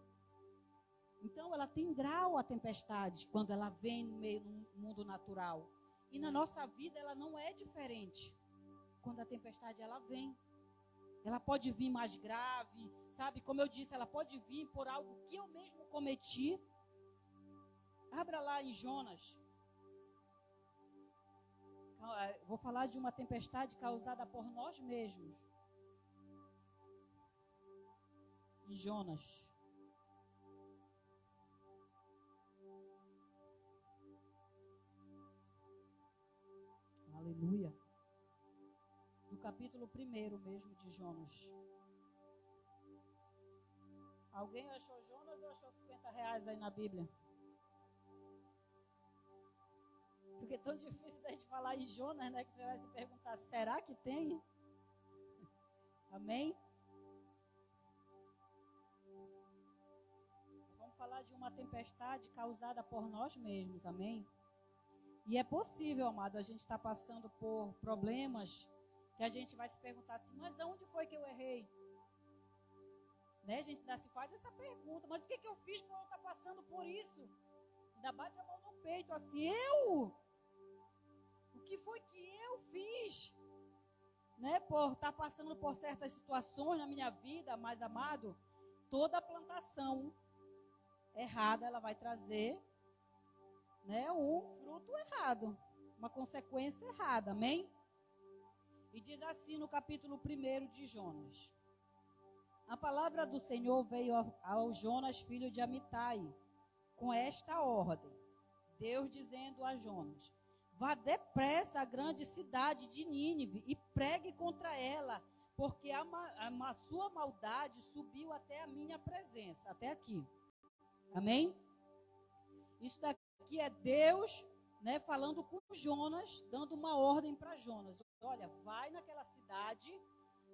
Então ela tem grau a tempestade quando ela vem no meio do mundo natural. E na nossa vida ela não é diferente. Quando a tempestade ela vem, ela pode vir mais grave, sabe? Como eu disse, ela pode vir por algo que eu mesmo cometi. Abra lá em Jonas. Vou falar de uma tempestade causada por nós mesmos. Em Jonas. Aleluia. No capítulo 1 mesmo de Jonas. Alguém achou Jonas ou achou R$50 aí na Bíblia? Porque é tão difícil da gente falar em Jonas, né? Que você vai se perguntar, será que tem? Amém? Vamos falar de uma tempestade causada por nós mesmos, amém? E é possível, amado, a gente está passando por problemas que a gente vai se perguntar assim, mas aonde foi que eu errei? Né? A gente ainda se faz essa pergunta, mas o que eu fiz para eu estar passando por isso? Ainda bate a mão no peito assim, eu? O que foi que eu fiz? Né? Por estar passando por certas situações na minha vida, mas amado, toda plantação errada, ela vai trazer, né, um fruto errado, uma consequência errada, amém? E diz assim no capítulo 1 de Jonas. A palavra do Senhor veio ao Jonas, filho de Amitai, com esta ordem. Deus dizendo a Jonas, vá depressa à grande cidade de Nínive e pregue contra ela, porque a sua maldade subiu até a minha presença, até aqui. Amém? Isso daqui é Deus, né, falando com Jonas, dando uma ordem para Jonas. Olha, vai naquela cidade,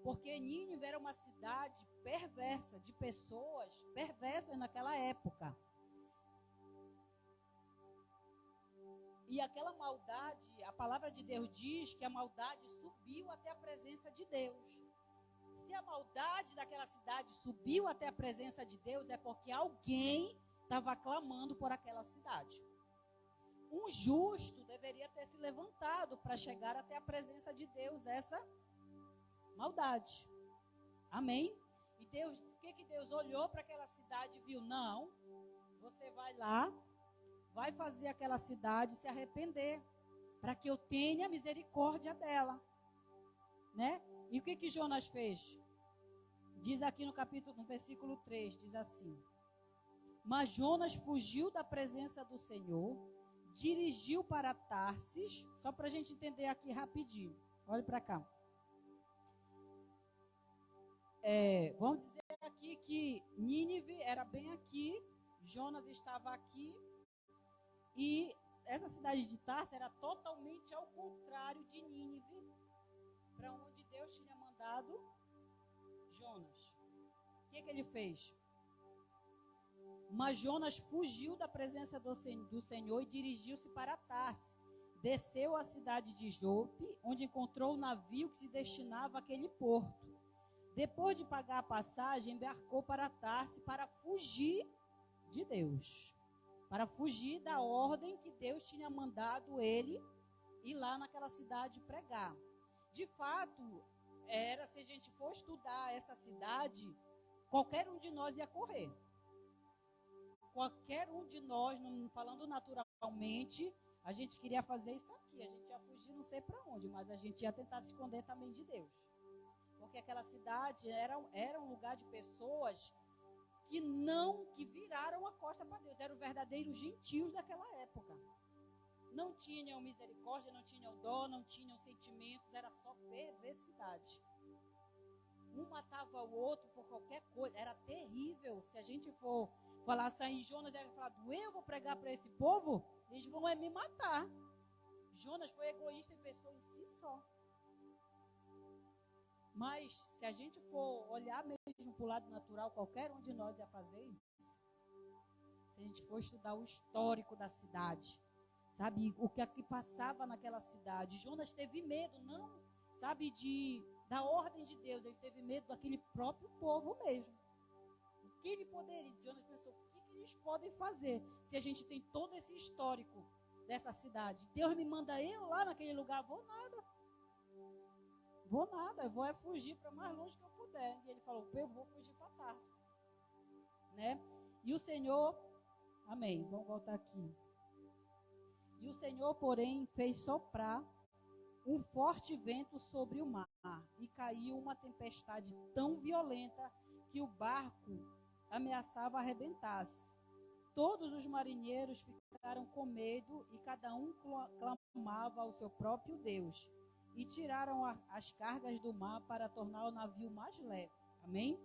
porque Nínive era uma cidade perversa, de pessoas perversas naquela época. E aquela maldade, a palavra de Deus diz que a maldade subiu até a presença de Deus. Se a maldade daquela cidade subiu até a presença de Deus, é porque alguém estava clamando por aquela cidade. Um justo deveria ter se levantado para chegar até a presença de Deus, essa maldade. Amém? E Deus, o que Deus olhou para aquela cidade e viu? Não, você vai lá, vai fazer aquela cidade se arrepender, para que eu tenha misericórdia dela. Né? E o que Jonas fez? Diz aqui no versículo 3, diz assim: mas Jonas fugiu da presença do Senhor, dirigiu para Tarsis, só para a gente entender aqui rapidinho. Olhe para cá. Vamos dizer aqui que Nínive era bem aqui, Jonas estava aqui, e essa cidade de Tarsis era totalmente ao contrário de Nínive, para onde Deus tinha mandado Jonas? O que ele fez? Mas Jonas fugiu da presença do Senhor e dirigiu-se para Tarse. Desceu à cidade de Jope, onde encontrou o navio que se destinava àquele porto. Depois de pagar a passagem, embarcou para Tarse para fugir de Deus. Para fugir da ordem que Deus tinha mandado ele ir lá naquela cidade pregar. De fato, se a gente for estudar essa cidade, qualquer um de nós ia correr. Qualquer um de nós, falando naturalmente, a gente queria fazer isso aqui. A gente ia fugir não sei para onde, mas a gente ia tentar se esconder também de Deus. Porque aquela cidade era um lugar de pessoas que viraram a costa para Deus. Eram verdadeiros gentios daquela época. Não tinham misericórdia, não tinham dó, não tinham sentimentos, era só perversidade. Um matava o outro por qualquer coisa, era terrível. Se a gente for falar assim, Jonas deve falar, eu vou pregar para esse povo, eles vão me matar. Jonas foi egoísta e pensou em si só. Mas se a gente for olhar mesmo para o lado natural, qualquer um de nós ia fazer isso. Se a gente for estudar o histórico da cidade, sabe, o que é que passava naquela cidade. Jonas teve medo, não, sabe, da ordem de Deus. Ele teve medo daquele próprio povo mesmo. O que ele poderia? Jonas pensou, o que eles podem fazer se a gente tem todo esse histórico dessa cidade? Deus me manda eu lá naquele lugar, vou nada, eu vou fugir para mais longe que eu puder. E ele falou, eu vou fugir para Tarso, né? E o Senhor, amém, vamos voltar aqui. E o Senhor, porém, fez soprar um forte vento sobre o mar, e caiu uma tempestade tão violenta que o barco ameaçava arrebentar-se. Todos os marinheiros ficaram com medo e cada um clamava ao seu próprio Deus. E tiraram as cargas do mar para tornar o navio mais leve. Amém?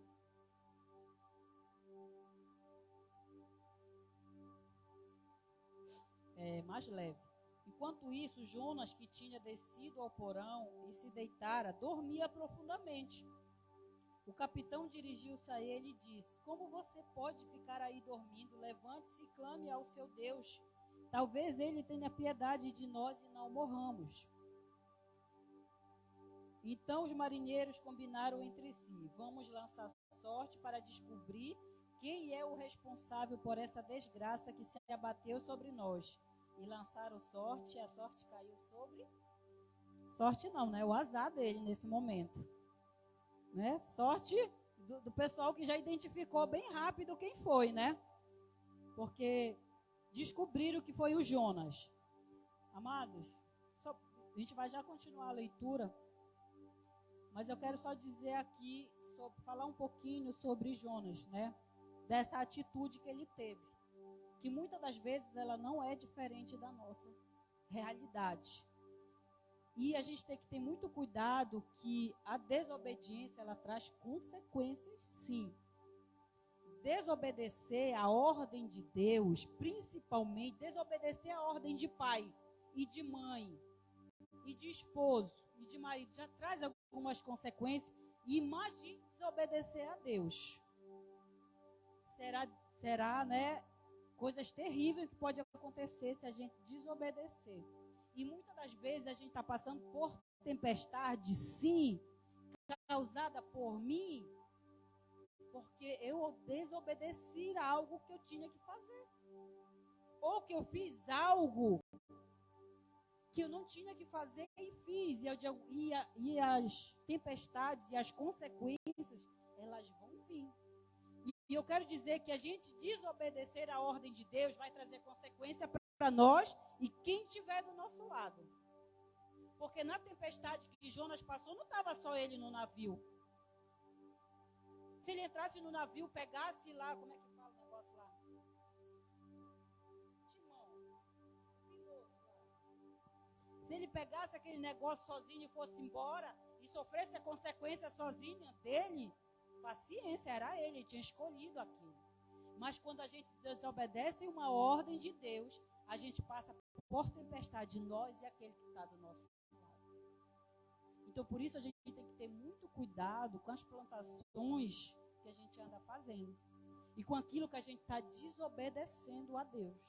Mais leve. Enquanto isso, Jonas, que tinha descido ao porão e se deitara, dormia profundamente. O capitão dirigiu-se a ele e disse, como você pode ficar aí dormindo? Levante-se e clame ao seu Deus. Talvez ele tenha piedade de nós e não morramos. Então os marinheiros combinaram entre si, vamos lançar sorte para descobrir quem é o responsável por essa desgraça que se abateu sobre nós. E lançaram sorte, e a sorte caiu sobre... Sorte não, né? O azar dele nesse momento. Né? Sorte do pessoal que já identificou bem rápido quem foi, né? Porque descobriram que foi o Jonas. Amados, a gente vai já continuar a leitura, mas eu quero só dizer aqui, falar um pouquinho sobre Jonas, né? Dessa atitude que ele teve. Que muitas das vezes ela não é diferente da nossa realidade. E a gente tem que ter muito cuidado que a desobediência, ela traz consequências, sim. Desobedecer a ordem de Deus, principalmente desobedecer a ordem de pai e de mãe, e de esposo, e de marido, já traz algumas consequências. E imagine desobedecer a Deus. Será, né? Coisas terríveis que podem acontecer se a gente desobedecer. E muitas das vezes a gente está passando por tempestade, sim, causada por mim, porque eu desobedeci a algo que eu tinha que fazer. Ou que eu fiz algo que eu não tinha que fazer e fiz. E as tempestades e as consequências, elas vão vir. E eu quero dizer que a gente desobedecer a ordem de Deus vai trazer consequência para nós e quem estiver do nosso lado. Porque na tempestade que Jonas passou, não estava só ele no navio. Se ele entrasse no navio, pegasse lá, como é que fala o negócio lá? Timão. Se ele pegasse aquele negócio sozinho e fosse embora e sofresse a consequência sozinha dele, paciência, era ele tinha escolhido aquilo. Mas quando a gente desobedece uma ordem de Deus, a gente passa por tempestade, nós e aquele que está do nosso lado. Então, por isso a gente gente tem que ter muito cuidado com as plantações que a gente anda fazendo. E com aquilo que a gente está desobedecendo a Deus.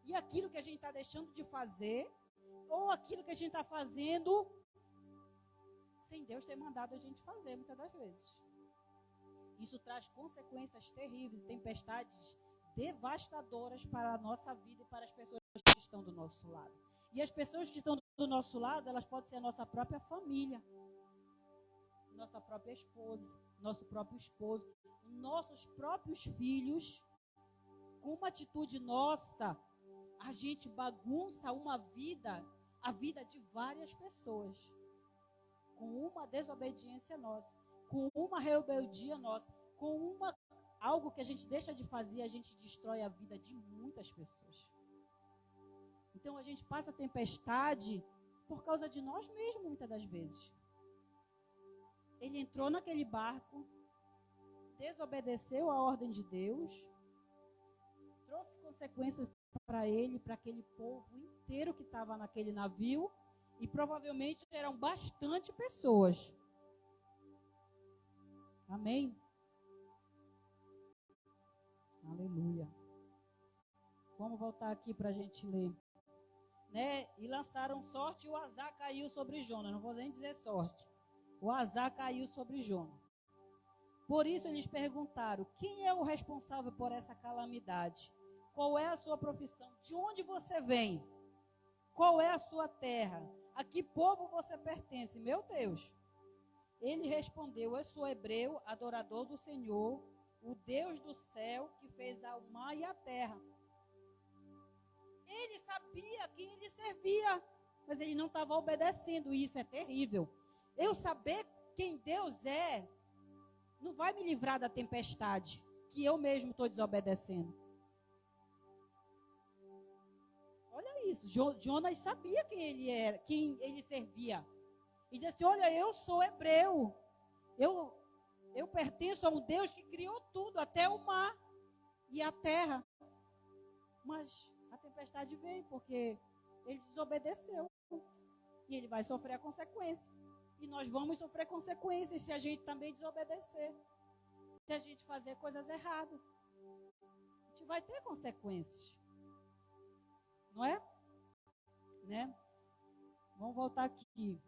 E aquilo que a gente está deixando de fazer, ou aquilo que a gente está fazendo sem Deus ter mandado a gente fazer, muitas das vezes. Isso traz consequências terríveis, tempestades devastadoras para a nossa vida e para as pessoas que estão do nosso lado. E as pessoas que estão do nosso lado, elas podem ser a nossa própria família, nossa própria esposa, nosso próprio esposo, nossos próprios filhos. Com uma atitude nossa, a gente bagunça a vida de várias pessoas. Com uma desobediência nossa, com uma rebeldia nossa, com algo que a gente deixa de fazer, a gente destrói a vida de muitas pessoas. Então a gente passa a tempestade por causa de nós mesmos, muitas das vezes. Ele entrou naquele barco, desobedeceu a ordem de Deus, trouxe consequências para ele, para aquele povo inteiro que estava naquele navio, e provavelmente eram bastante pessoas. Amém? Aleluia. Vamos voltar aqui para a gente ler. Né? E lançaram sorte e o azar caiu sobre Jonas. Não vou nem dizer sorte. O azar caiu sobre Jonas. Por isso eles perguntaram: quem é o responsável por essa calamidade? Qual é a sua profissão? De onde você vem? Qual é a sua terra? A que povo você pertence? Meu Deus. Ele respondeu: eu sou hebreu, adorador do Senhor, o Deus do céu, que fez o mar e a terra. Ele sabia quem ele servia, mas ele não estava obedecendo. E isso é terrível. Eu saber quem Deus é, não vai me livrar da tempestade, que eu mesmo estou desobedecendo. Olha isso, Jonas sabia quem ele era, quem ele servia. E disse assim: olha, eu sou hebreu, eu pertenço a um Deus que criou tudo, até o mar e a terra. Mas a tempestade veio porque ele desobedeceu. E ele vai sofrer a consequência. E nós vamos sofrer consequências se a gente também desobedecer. Se a gente fazer coisas erradas. A gente vai ter consequências. Não é? Né? Vamos voltar aqui.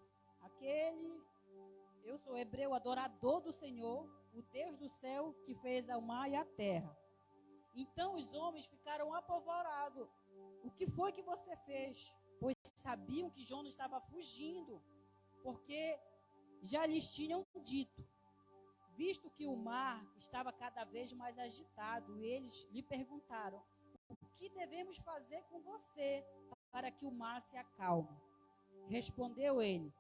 Eu sou hebreu, adorador do Senhor, o Deus do céu que fez o mar e a terra. Então os homens ficaram apavorados. O que foi que você fez? Pois sabiam que Jonas estava fugindo, porque já lhes tinham dito. Visto que o mar estava cada vez mais agitado, eles lhe perguntaram: o que devemos fazer com você para que o mar se acalme? Respondeu ele: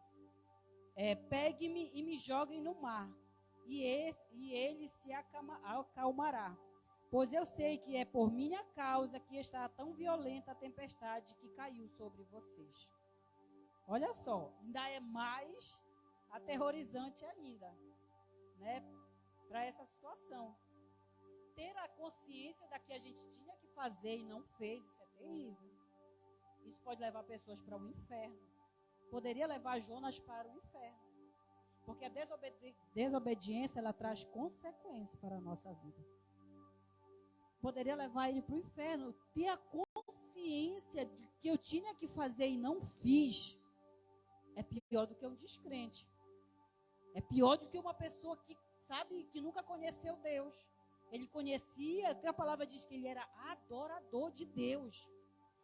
pegue-me e me joguem no mar, e ele se acalmará. Pois eu sei que é por minha causa que está tão violenta a tempestade que caiu sobre vocês. Olha só, ainda é mais aterrorizante ainda, né, para essa situação. Ter a consciência da que a gente tinha que fazer e não fez, isso é terrível. Isso pode levar pessoas para o inferno. Poderia levar Jonas para o inferno. Porque a desobediência, ela traz consequências para a nossa vida. Poderia levar ele para o inferno. Ter a consciência de que eu tinha que fazer e não fiz é pior do que um descrente. É pior do que uma pessoa que sabe, que nunca conheceu Deus. Ele conhecia, que a palavra diz que ele era adorador de Deus.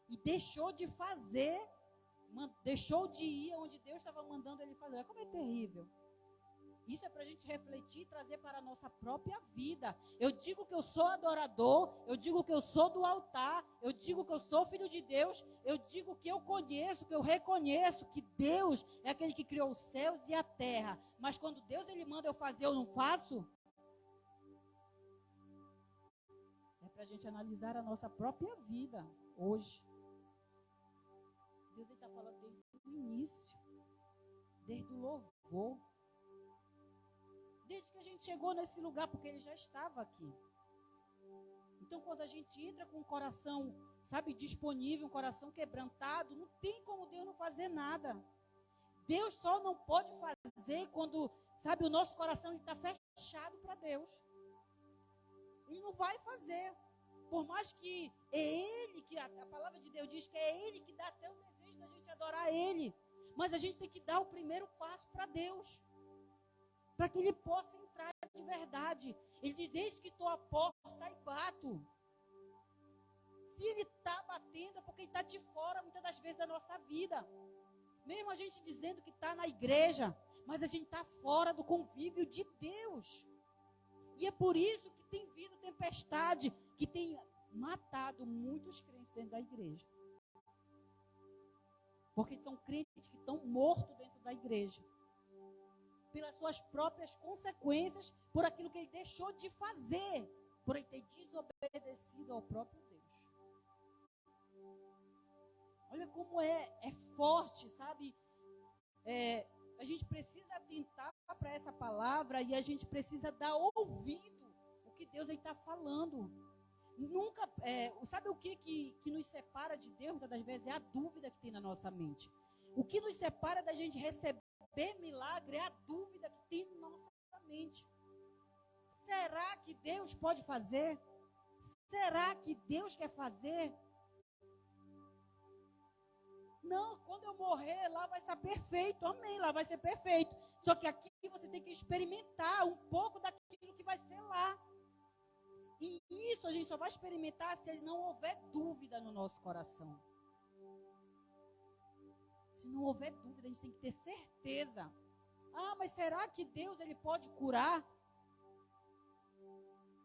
E deixou de fazer, deixou de ir onde Deus estava mandando ele fazer. Como é terrível. Isso é para a gente refletir e trazer para a nossa própria vida. Eu digo que eu sou adorador, eu digo que eu sou do altar, eu digo que eu sou filho de Deus, eu digo que eu conheço, que eu reconheço que Deus é aquele que criou os céus e a terra. Mas quando Deus ele manda eu fazer, eu não faço? É para a gente analisar a nossa própria vida hoje. Deus está falando desde o início, desde o louvor. Desde que a gente chegou nesse lugar, porque ele já estava aqui. Então, quando a gente entra com o coração, sabe, disponível, um coração quebrantado, não tem como Deus não fazer nada. Deus só não pode fazer fazer quando, sabe, o nosso coração está fechado para Deus. Ele não vai fazer. Por mais que é Ele, que a palavra de Deus diz que é Ele que dá até o desejo da gente adorar Ele. Mas a gente tem que dar o primeiro passo para Deus. Para que Ele possa entrar de verdade. Ele diz, eis que estou à porta e bato. Se Ele está batendo, é porque Ele está de fora, muitas das vezes, da nossa vida. Mesmo a gente dizendo que está na igreja, mas a gente está fora do convívio de Deus. E é por isso que tem vindo tempestade, que tem matado muitos crentes dentro da igreja. Porque são crentes que estão mortos dentro da igreja. Pelas suas próprias consequências, por aquilo que ele deixou de fazer, por ele ter desobedecido ao próprio Deus. Olha como é forte, sabe? A gente precisa atentar para essa palavra e a gente precisa dar ouvido o que Deus está falando. Nunca, sabe o que nos separa de Deus? Muitas das vezes é a dúvida que tem na nossa mente. O que nos separa da gente receber milagre é a dúvida que tem na nossa mente. Será que Deus pode fazer? Será que Deus quer fazer? Não, quando eu morrer, lá vai ser perfeito. Amém, lá vai ser perfeito. Só que aqui você tem que experimentar um pouco daquilo que vai ser lá. E isso a gente só vai experimentar se não houver dúvida no nosso coração. Se não houver dúvida, a gente tem que ter certeza. Ah, mas será que Deus ele pode curar?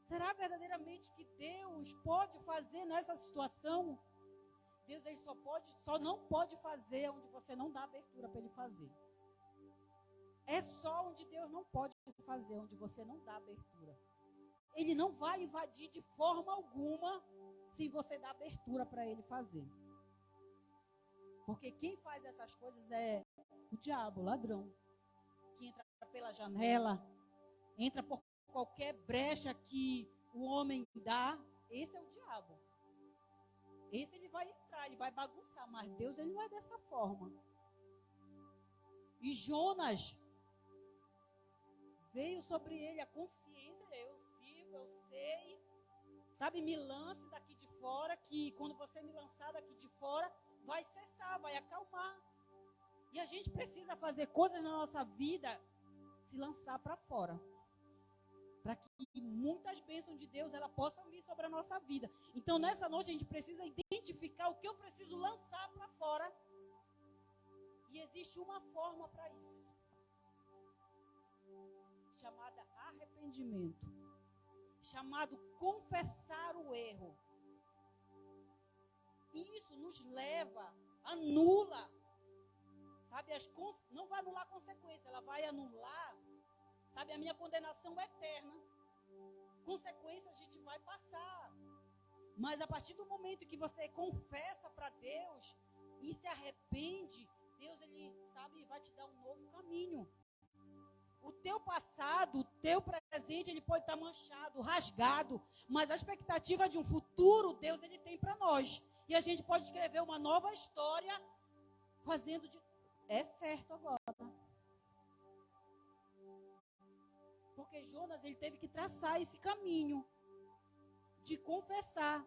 Será verdadeiramente que Deus pode fazer nessa situação? Deus ele só não pode fazer onde você não dá abertura para ele fazer. É só onde Deus não pode fazer, onde você não dá abertura. Ele não vai invadir de forma alguma se você dá abertura para ele fazer. Porque quem faz essas coisas é o diabo, o ladrão. Que entra pela janela, entra por qualquer brecha que o homem dá. Esse é o diabo. Esse ele vai entrar, ele vai bagunçar. Mas Deus ele não é dessa forma. E Jonas, veio sobre ele a consciência, eu sirvo, eu sei. Sabe, me lance daqui de fora, que quando você me lançar daqui de fora, vai cessar, vai acalmar. E a gente precisa fazer coisas na nossa vida, se lançar para fora. Para que muitas bênçãos de Deus ela possam vir sobre a nossa vida. Então, nessa noite, a gente precisa identificar o que eu preciso lançar para fora. E existe uma forma para isso. Chamada arrependimento. Chamado confessar o erro. Isso nos leva, anula, sabe, não vai anular a consequência, ela vai anular, sabe, a minha condenação eterna. Consequência a gente vai passar. Mas a partir do momento que você confessa para Deus e se arrepende, Deus, ele, sabe, vai te dar um novo caminho. O teu passado, o teu presente, ele pode estar manchado, rasgado, mas a expectativa de um futuro, Deus, ele tem para nós. E a gente pode escrever uma nova história fazendo de... É certo agora. Porque Jonas, ele teve que traçar esse caminho de confessar.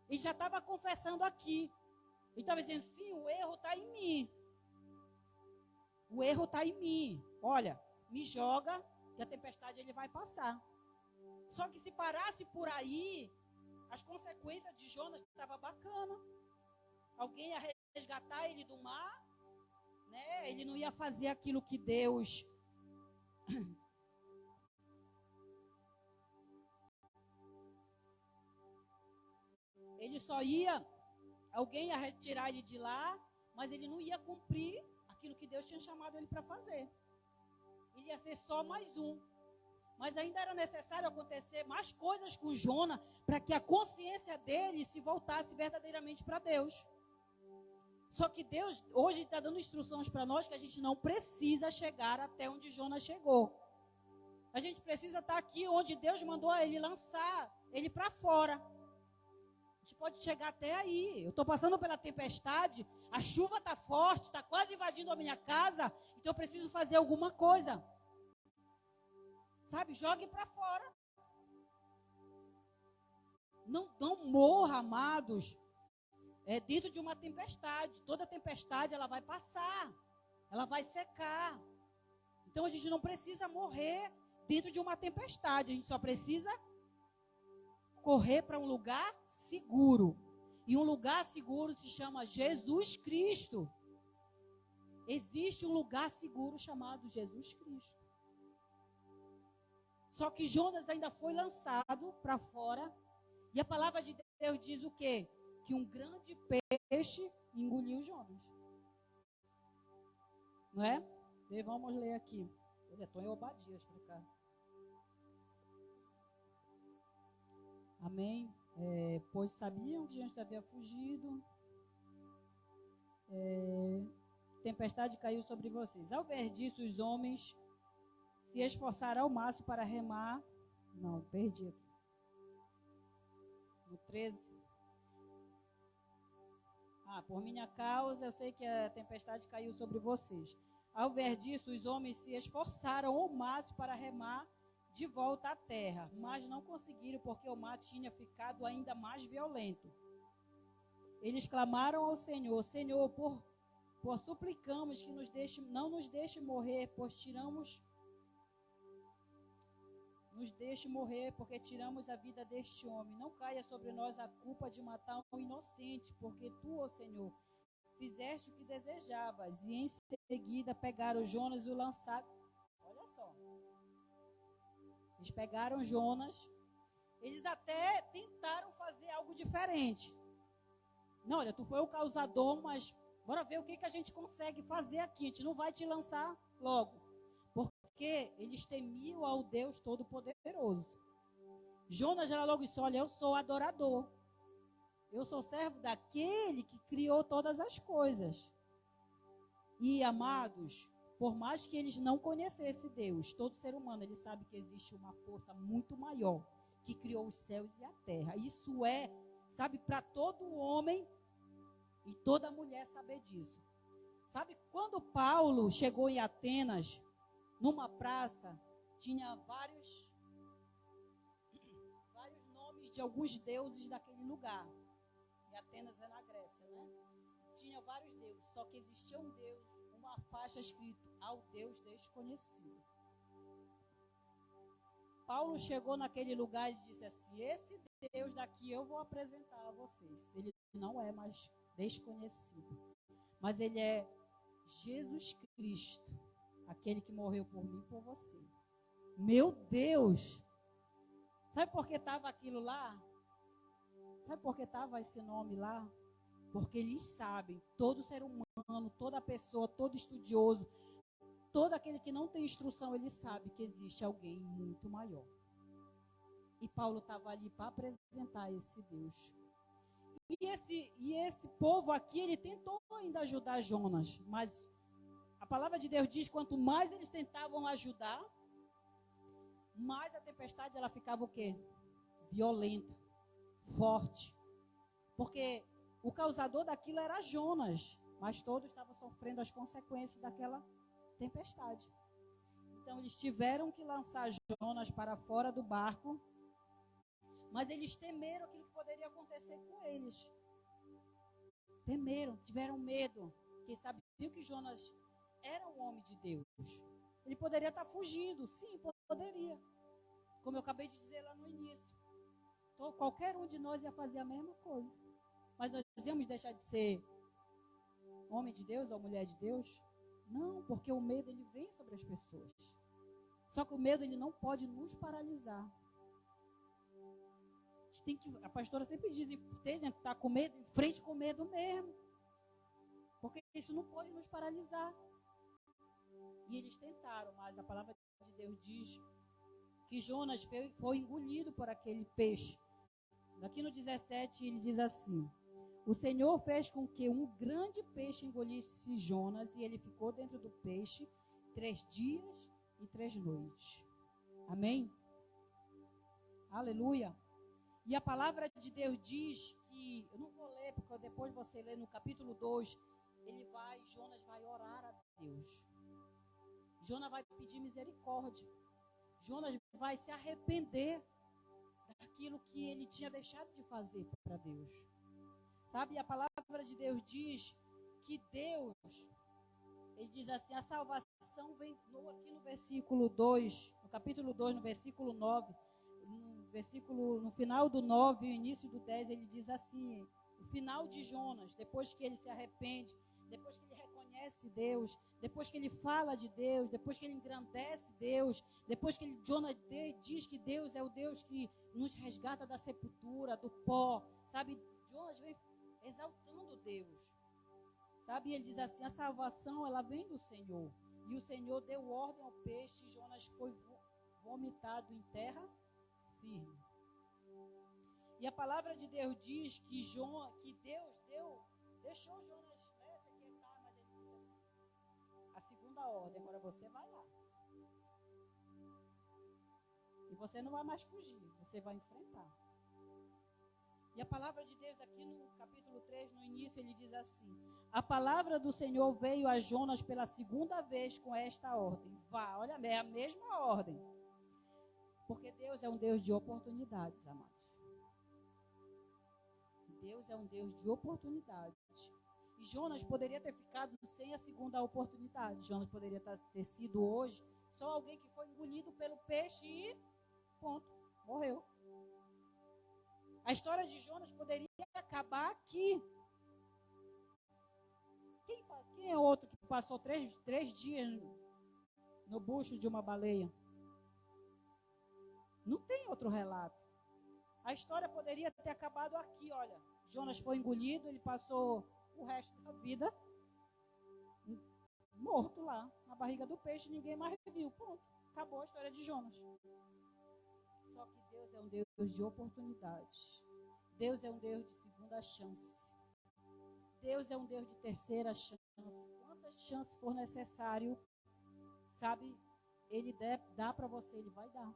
Ele já estava confessando aqui. Ele estava dizendo, sim, o erro está em mim. O erro está em mim. Olha, me joga, que a tempestade ele vai passar. Só que se parasse por aí, as consequências de Jonas estavam bacana. Alguém ia resgatar ele do mar, né? Ele não ia fazer aquilo que Deus... Ele só ia... Alguém ia retirar ele de lá, mas ele não ia cumprir aquilo que Deus tinha chamado ele para fazer. Ele ia ser só mais um. Mas ainda era necessário acontecer mais coisas com Jonas para que a consciência dele se voltasse verdadeiramente para Deus. Só que Deus hoje está dando instruções para nós que a gente não precisa chegar até onde Jonas chegou. A gente precisa estar aqui onde Deus mandou ele lançar ele para fora. gente pode chegar até aí. Eu estou passando pela tempestade, a chuva está forte, está quase invadindo a minha casa, então eu preciso fazer alguma coisa. Sabe, jogue para fora. Não morra, amados, dentro de uma tempestade. Toda tempestade, ela vai passar, ela vai secar. Então, a gente não precisa morrer dentro de uma tempestade. A gente só precisa correr para um lugar seguro. E um lugar seguro se chama Jesus Cristo. Existe um lugar seguro chamado Jesus Cristo. Só que Jonas ainda foi lançado para fora. E a palavra de Deus diz o quê? Que um grande peixe engoliu Jonas. Não é? E vamos ler aqui. Ele é em Obadias para cá. Amém? Pois sabiam que antes havia fugido. Tempestade caiu sobre vocês. Ao ver disso, os homens se esforçaram ao máximo para remar. Não, perdi aqui. No 13. Por minha causa, eu sei que a tempestade caiu sobre vocês. Ao ver disso, os homens se esforçaram ao máximo para remar de volta à terra, mas não conseguiram, porque o mar tinha ficado ainda mais violento. Eles clamaram ao Senhor: Senhor, por suplicamos que não nos deixe morrer, nos deixe morrer, porque tiramos a vida deste homem. Não caia sobre nós a culpa de matar um inocente, porque tu, ó Senhor, fizeste o que desejavas. E em seguida pegaram Jonas e o lançaram. Olha só. Eles pegaram Jonas. Eles até tentaram fazer algo diferente. Não, olha, tu foi o causador, mas bora ver o que a gente consegue fazer aqui. A gente não vai te lançar logo. Porque eles temiam ao Deus Todo-Poderoso. Jonas já logo disse: olha, eu sou adorador. Eu sou servo daquele que criou todas as coisas. E, amados, por mais que eles não conhecessem Deus, todo ser humano, ele sabe que existe uma força muito maior que criou os céus e a terra. Isso sabe, para todo homem e toda mulher saber disso. Sabe, quando Paulo chegou em Atenas, numa praça, tinha vários nomes de alguns deuses daquele lugar. E Atenas é na Grécia, né? Tinha vários deuses, só que existia um deus, uma faixa escrito: ao Deus desconhecido. Paulo chegou naquele lugar e disse assim: esse Deus daqui eu vou apresentar a vocês. Ele não é mais desconhecido, mas ele é Jesus Cristo, aquele que morreu por mim e por você. Meu Deus! Sabe por que estava aquilo lá? Sabe por que estava esse nome lá? Porque eles sabem, todo ser humano, toda pessoa, todo estudioso, todo aquele que não tem instrução, ele sabe que existe alguém muito maior. E Paulo estava ali para apresentar esse Deus. E esse povo aqui, ele tentou ainda ajudar Jonas, mas a palavra de Deus diz: quanto mais eles tentavam ajudar, mais a tempestade ela ficava o quê? Violenta, forte. Porque o causador daquilo era Jonas, mas todos estavam sofrendo as consequências daquela tempestade. Então eles tiveram que lançar Jonas para fora do barco, mas eles temeram aquilo que poderia acontecer com eles. Temeram, tiveram medo, porque sabiam que Jonas era um homem de Deus. Ele poderia estar fugindo, sim, poderia. Como eu acabei de dizer lá no início. Então, qualquer um de nós ia fazer a mesma coisa. Mas nós íamos deixar de ser homem de Deus ou mulher de Deus? Não, porque o medo ele vem sobre as pessoas. Só que o medo ele não pode nos paralisar. A pastora sempre diz: tem que estar com medo, em frente com medo mesmo. Porque isso não pode nos paralisar. E eles tentaram, mas a palavra de Deus diz que Jonas foi engolido por aquele peixe. Aqui no 17 ele diz assim: o Senhor fez com que um grande peixe engolisse Jonas, e ele ficou dentro do peixe 3 dias e 3 noites. Amém? Aleluia. E a palavra de Deus diz que, eu não vou ler, porque depois você lê no capítulo 2, Jonas vai orar a Deus. Jonas vai pedir misericórdia. Jonas vai se arrepender daquilo que ele tinha deixado de fazer para Deus. Sabe, a palavra de Deus diz que Deus, ele diz assim, a salvação vem aqui no versículo 2, no capítulo 2, no versículo 9, no final do 9 e início do 10, ele diz assim, o final de Jonas, depois que ele se arrepende, depois que ele reconhece Deus, depois que ele fala de Deus, depois que ele engrandece Deus, depois que Jonas diz que Deus é o Deus que nos resgata da sepultura, do pó, sabe? Jonas vem exaltando Deus, sabe? Ele diz assim, a salvação, ela vem do Senhor, e o Senhor deu ordem ao peixe, e Jonas foi vomitado em terra firme. E a palavra de Deus diz que Deus deixou Jonas se aquietar, mas ele disse assim, a segunda ordem, agora você vai lá. E você não vai mais fugir, você vai enfrentar. E a palavra de Deus aqui no capítulo 3, no início, ele diz assim, a palavra do Senhor veio a Jonas pela segunda vez com esta ordem. Vá, olha, é a mesma ordem. Porque Deus é um Deus de oportunidades, amados. Deus é um Deus de oportunidades. E Jonas poderia ter ficado sem a segunda oportunidade. Jonas poderia ter sido hoje só alguém que foi engolido pelo peixe e ponto, morreu. A história de Jonas poderia acabar aqui. Quem é outro que passou três dias no bucho de uma baleia? Não tem outro relato. A história poderia ter acabado aqui, olha. Jonas foi engolido, ele passou o resto da vida morto lá, na barriga do peixe, ninguém mais viu. Pronto, acabou a história de Jonas. Só que Deus é um Deus de oportunidades. Deus é um Deus de segunda chance. Deus é um Deus de terceira chance. Quantas chances for necessário, sabe, Ele dá para você, Ele vai dar.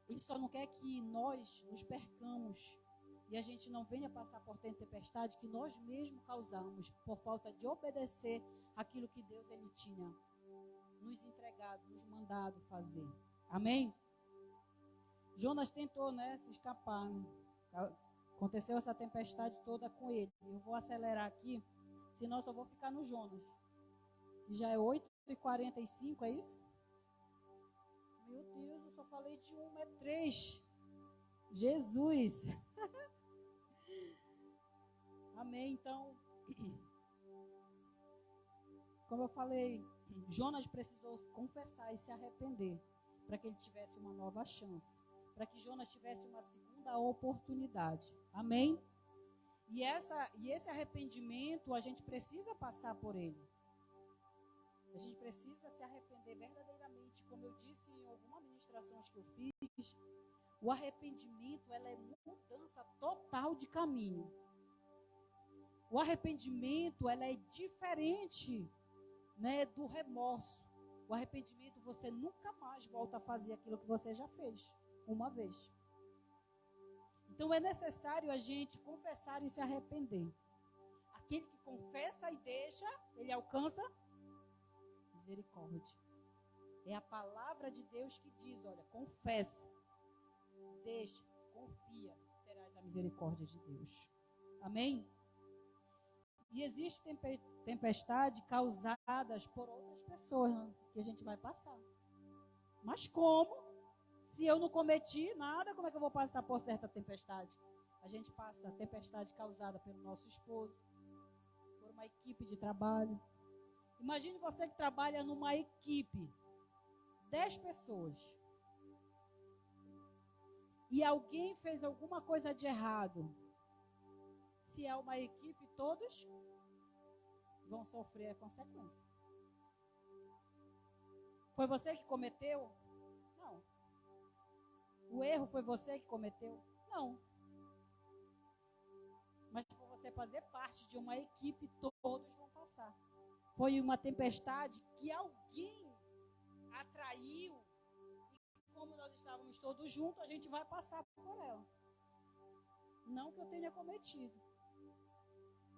Ele só não quer que nós nos percamos e a gente não venha passar por tempestade que nós mesmos causamos por falta de obedecer aquilo que Deus ele tinha nos entregado, nos mandado fazer. Amém? Jonas tentou, se escapar. Aconteceu essa tempestade toda com ele. Eu vou acelerar aqui, senão só vou ficar no Jonas. E já é 8h45, é isso? Meu Deus, eu só falei de 3. Jesus. Amém. Então, como eu falei, Jonas precisou confessar e se arrepender para que ele tivesse uma nova chance, para que Jonas tivesse uma segunda oportunidade. Amém? E esse arrependimento, a gente precisa passar por ele. A gente precisa se arrepender verdadeiramente, como eu disse em algumas ministrações que eu fiz, o arrependimento, ela é mudança total de caminho. O arrependimento, ela é diferente, do remorso. O arrependimento, você nunca mais volta a fazer aquilo que você já fez, uma vez. Então, é necessário a gente confessar e se arrepender. Aquele que confessa e deixa, ele alcança misericórdia. É a palavra de Deus que diz, olha, confessa, deixa, confia, terás a misericórdia de Deus. Amém? E existe tempestade causadas por outras pessoas, que a gente vai passar. Mas como? Se eu não cometi nada, como é que eu vou passar por certa tempestade? A gente passa a tempestade causada pelo nosso esposo, por uma equipe de trabalho. Imagine você que trabalha numa equipe, 10 pessoas. E alguém fez alguma coisa de errado. Se é uma equipe, todos vão sofrer a consequência. Foi você que cometeu? Não. O erro foi você que cometeu? Não. Mas por você fazer parte de uma equipe, todos vão passar. Foi uma tempestade que alguém atraiu. E como nós estávamos todos juntos, a gente vai passar por ela. Não que eu tenha cometido.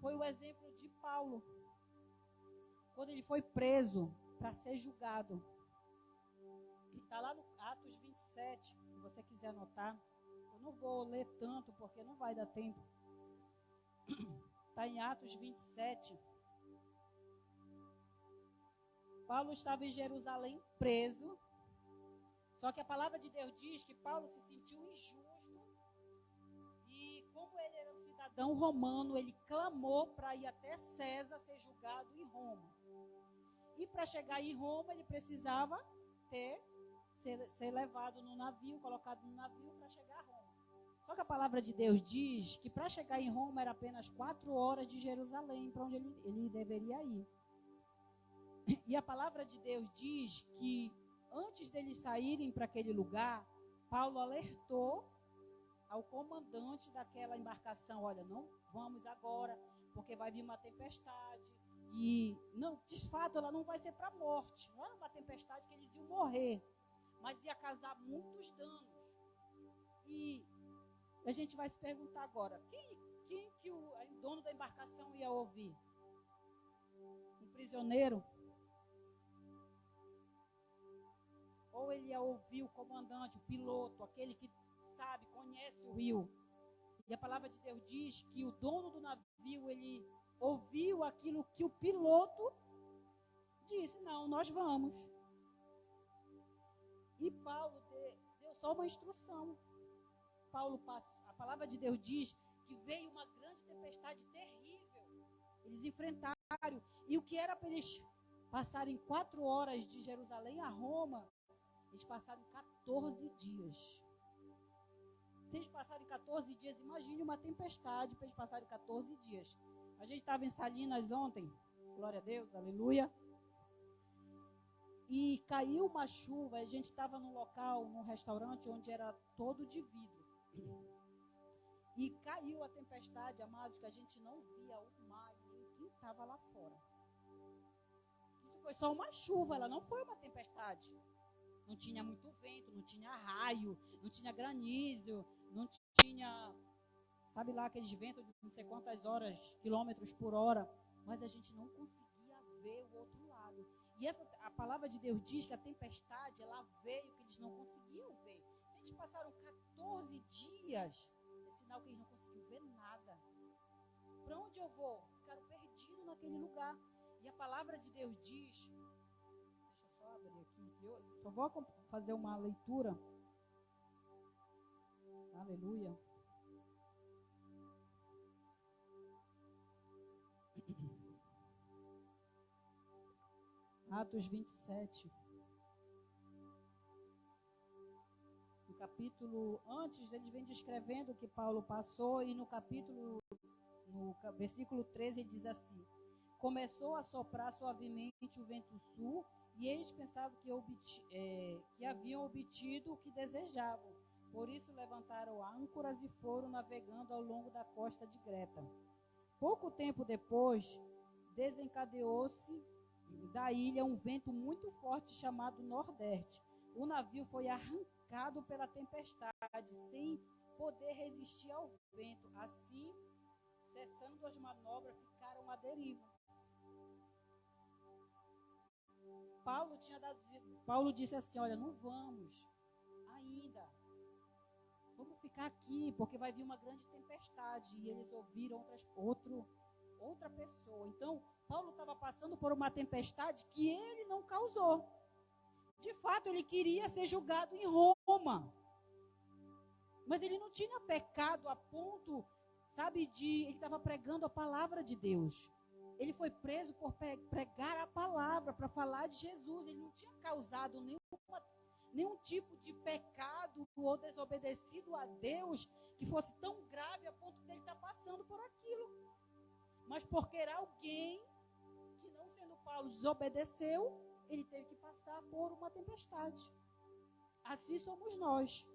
Foi o exemplo de Paulo. Quando ele foi preso para ser julgado. Está lá no Atos 27, se você quiser anotar. Eu não vou ler tanto, porque não vai dar tempo. Está em Atos 27. Paulo estava em Jerusalém preso. Só que a palavra de Deus diz que Paulo se sentiu injusto. E como ele era um cidadão romano, ele clamou para ir até César ser julgado em Roma. E para chegar em Roma, ele precisava ser levado no navio, colocado no navio para chegar a Roma. Só que a palavra de Deus diz que para chegar em Roma era apenas 4 horas de Jerusalém, para onde ele deveria ir. E a palavra de Deus diz que antes deles saírem para aquele lugar, Paulo alertou ao comandante daquela embarcação: olha, não vamos agora, porque vai vir uma tempestade. E, não, de fato, ela não vai ser para a morte. Não era uma tempestade que eles iam morrer, mas ia causar muitos danos. E a gente vai se perguntar agora, quem que o dono da embarcação ia ouvir? Um prisioneiro? Ou ele ia ouvir o comandante, o piloto, aquele que sabe, conhece o rio? E a palavra de Deus diz que o dono do navio, ele ouviu aquilo que o piloto disse: não, nós vamos. E Paulo deu só uma instrução. A palavra de Deus diz que veio uma grande tempestade terrível. Eles enfrentaram. E o que era para eles passarem 4 horas de Jerusalém a Roma, eles passaram 14 dias. Se eles passarem 14 dias, imagine uma tempestade para eles passarem 14 dias. A gente estava em Salinas ontem, glória a Deus, aleluia. E caiu uma chuva, a gente estava num local, num restaurante, onde era todo de vidro. E caiu a tempestade, amados, que a gente não via o mar, nem quem estava lá fora. Isso foi só uma chuva, ela não foi uma tempestade. Não tinha muito vento, não tinha raio, não tinha granizo, não tinha, sabe lá, aqueles ventos de não sei quantas horas, quilômetros por hora. Mas a gente não conseguia ver o outro lado. E a palavra de Deus diz que a tempestade, ela veio, que eles não conseguiam ver. Se eles passaram 14 dias, é sinal que eles não conseguiam ver nada. Para onde eu vou? Ficaram perdidos naquele lugar. E a palavra de Deus diz, deixa eu só abrir aqui, que eu só vou fazer uma leitura. Aleluia. Atos 27. No capítulo, antes ele vem descrevendo o que Paulo passou, e no versículo 13 ele diz assim: começou a soprar suavemente o vento sul, e eles pensavam que haviam obtido o que desejavam. Por isso levantaram âncoras e foram navegando ao longo da costa de Creta. Pouco tempo depois, desencadeou-se da ilha um vento muito forte chamado Nordeste. O navio foi arrancado pela tempestade, sem poder resistir ao vento. Assim, cessando as manobras, ficaram à deriva. Paulo disse assim: olha, não vamos ainda. Vamos ficar aqui, porque vai vir uma grande tempestade. E eles ouviram outra pessoa. Então, Paulo estava passando por uma tempestade que ele não causou. De fato, ele queria ser julgado em Roma. Mas ele não tinha pecado a ponto, ele estava pregando a palavra de Deus. Ele foi preso por pregar a palavra, para falar de Jesus. Ele não tinha causado nenhum tipo de pecado ou desobedecido a Deus que fosse tão grave a ponto de ele estar passando por aquilo. Mas porque era alguém que, não sendo Paulo, desobedeceu, ele teve que passar por uma tempestade. Assim somos nós.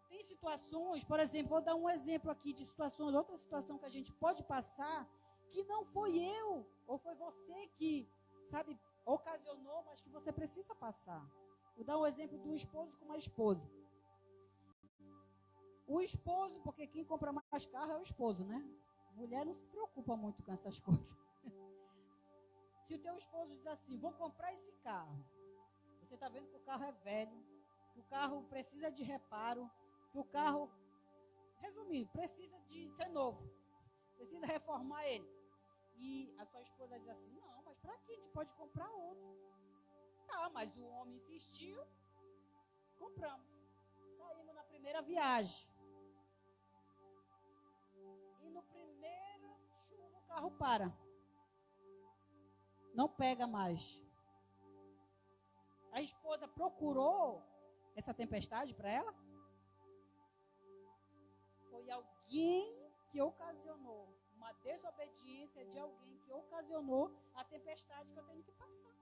Tem situações, por exemplo, vou dar um exemplo aqui de situações, outra situação que a gente pode passar, que não foi eu, ou foi você que, ocasionou, mas que você precisa passar. Vou dar um exemplo de um esposo com uma esposa. O esposo, porque quem compra mais carro é o esposo, né? Mulher não se preocupa muito com essas coisas. Se o teu esposo diz assim, vou comprar esse carro, você está vendo que o carro é velho, que o carro precisa de reparo, que o carro, resumindo, precisa de ser novo, precisa reformar ele. E a sua esposa diz assim, não, mas para que? A gente pode comprar outro. Tá, mas o homem insistiu, compramos. Saímos na primeira viagem. E no primeiro chuva o carro para. Não pega mais. A esposa procurou essa tempestade para ela? Foi alguém que ocasionou, uma desobediência de alguém que ocasionou a tempestade que eu tenho que passar.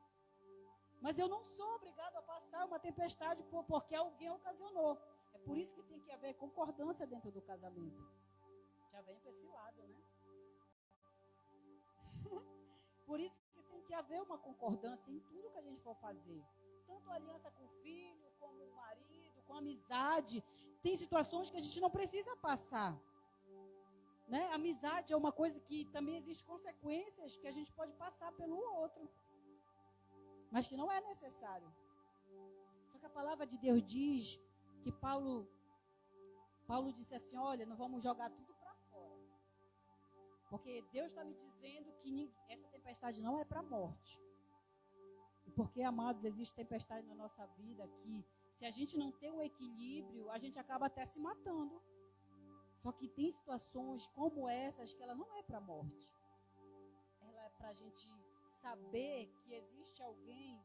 Mas eu não sou obrigado a passar uma tempestade porque alguém ocasionou. É por isso que tem que haver concordância dentro do casamento. Já vem para esse lado, né? Por isso que tem que haver uma concordância em tudo que a gente for fazer. Tanto aliança com o filho, como o marido, com a amizade. Tem situações que a gente não precisa passar. Né? A amizade é uma coisa que também existe consequências que a gente pode passar pelo outro. Mas que não é necessário. Só que a palavra de Deus diz que Paulo disse assim, olha, não vamos jogar tudo para fora. Porque Deus está me dizendo que essa tempestade não é para a morte. E porque, amados, existe tempestade na nossa vida que, se a gente não tem o equilíbrio, a gente acaba até se matando. Só que tem situações como essas que ela não é para a morte. Ela é para a gente saber que existe alguém.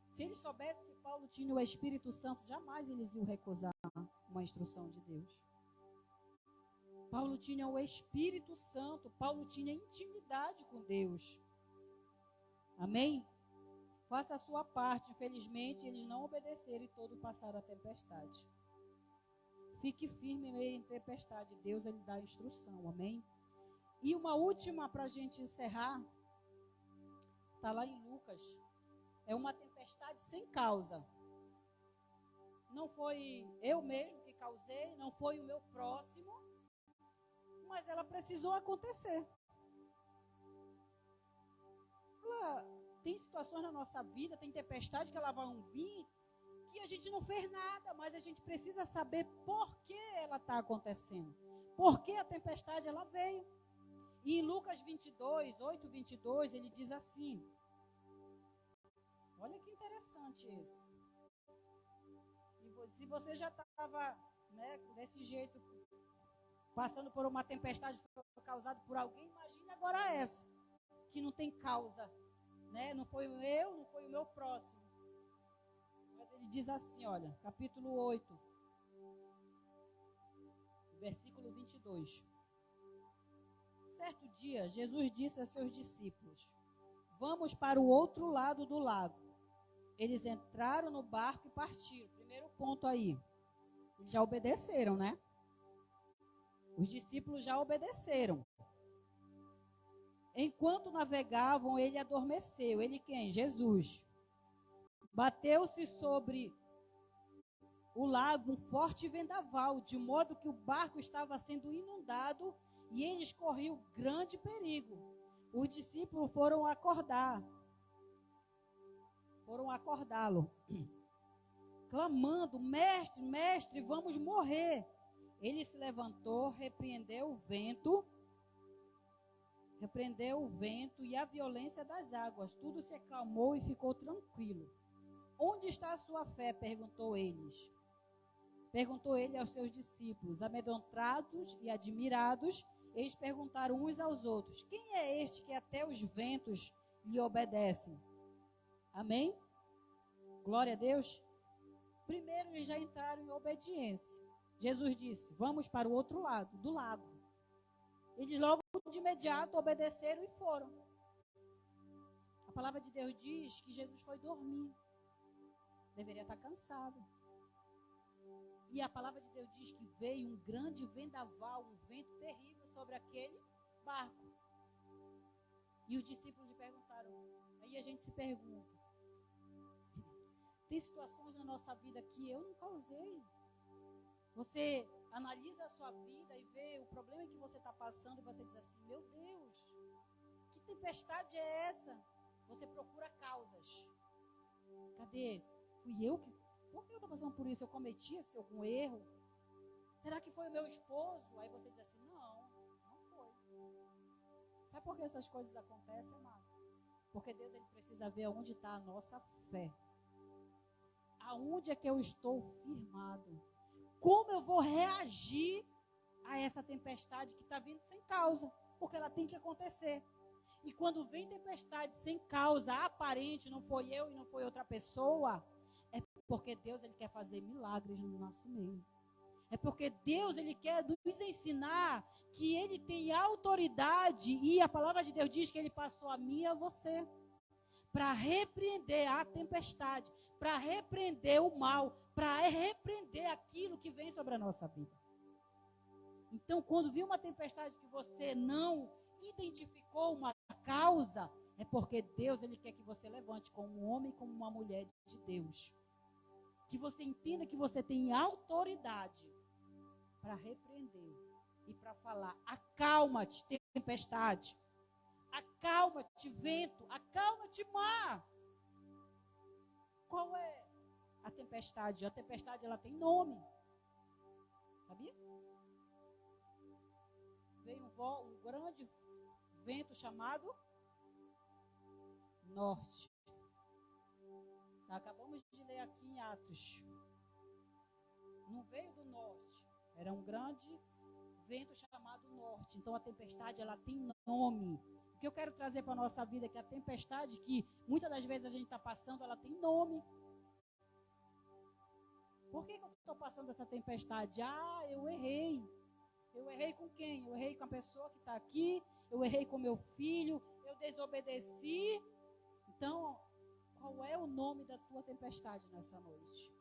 Se eles soubessem que Paulo tinha o Espírito Santo, jamais eles iam recusar uma instrução de Deus. Paulo tinha o Espírito Santo, Paulo tinha intimidade com Deus. Amém? Faça a sua parte. Infelizmente, eles não obedeceram e todos passaram a tempestade. Fique firme em meio à tempestade. Deus, Ele dá a instrução. Amém? E uma última para a gente encerrar. Está lá em Lucas. É uma tempestade sem causa. Não foi eu mesmo que causei, não foi o meu próximo, mas ela precisou acontecer. Tem situações na nossa vida, tem tempestades que elas vão vir, que a gente não fez nada, mas a gente precisa saber por que ela está acontecendo. Por que a tempestade ela veio. E em Lucas 22, 8, 22, ele diz assim. Olha que interessante esse. Se você já estava, né, desse jeito, passando por uma tempestade causada por alguém, imagine agora essa, que não tem causa. Né? Não foi eu, não foi o meu próximo. Mas ele diz assim, olha, capítulo 8, versículo 22. Certo dia, Jesus disse a seus discípulos, vamos para o outro lado do lago. Eles entraram no barco e partiram. Primeiro ponto aí. Eles já obedeceram, né? Os discípulos já obedeceram. Enquanto navegavam, ele adormeceu. Ele quem? Jesus. Bateu-se sobre o lago um forte vendaval, de modo que o barco estava sendo inundado e eles corriam grande perigo. Os discípulos foram acordá-lo, clamando, mestre, mestre, vamos morrer. Ele se levantou, repreendeu o vento e a violência das águas. Tudo se acalmou e ficou tranquilo. Onde está a sua fé? Perguntou ele aos seus discípulos. Amedrontados e admirados, eles perguntaram uns aos outros, quem é este que até os ventos lhe obedecem? Amém? Glória a Deus. Primeiro eles já entraram em obediência. Jesus disse, vamos para o outro lado do lago. Eles logo de imediato obedeceram e foram. A palavra de Deus diz que Jesus foi dormir. Deveria estar cansado. E a palavra de Deus diz que veio um grande vendaval, um vento terrível sobre aquele barco. E os discípulos lhe perguntaram. Aí a gente se pergunta. Tem situações na nossa vida que eu não causei. Você analisa a sua vida e vê o problema que você está passando e você diz assim, meu Deus, que tempestade é essa? Você procura causas. Cadê? Fui eu que... Por que eu estou passando por isso? Eu cometi algum erro? Será que foi o meu esposo? Aí você diz assim, não foi. Sabe por que essas coisas acontecem, amado? Porque Deus ele precisa ver aonde está a nossa fé. Aonde é que eu estou firmado? Como eu vou reagir a essa tempestade que está vindo sem causa? Porque ela tem que acontecer. E quando vem tempestade sem causa aparente, não foi eu e não foi outra pessoa, é porque Deus ele quer fazer milagres no nosso meio. É porque Deus ele quer nos ensinar que ele tem autoridade e a palavra de Deus diz que ele passou a mim e a você para repreender a tempestade, para repreender o mal, para repreender aquilo que vem sobre a nossa vida. Então, quando vir uma tempestade que você não identificou uma causa, é porque Deus ele quer que você levante como um homem, como uma mulher de Deus. Que você entenda que você tem autoridade para repreender e para falar, acalma-te, tempestade. Acalma-te, vento. Acalma-te, mar. Qual é a tempestade? A tempestade, ela tem nome. Sabia? Veio um grande vento chamado norte. Acabamos de ler aqui em Atos. Não veio do norte. Era um grande vento chamado norte. Então a tempestade ela tem nome. O que eu quero trazer para a nossa vida é que a tempestade que muitas das vezes a gente está passando, ela tem nome. Por que eu estou passando essa tempestade? Ah, eu errei. Eu errei com quem? Eu errei com a pessoa que está aqui. Eu errei com meu filho. Eu desobedeci. Então, qual é o nome da tua tempestade nessa noite?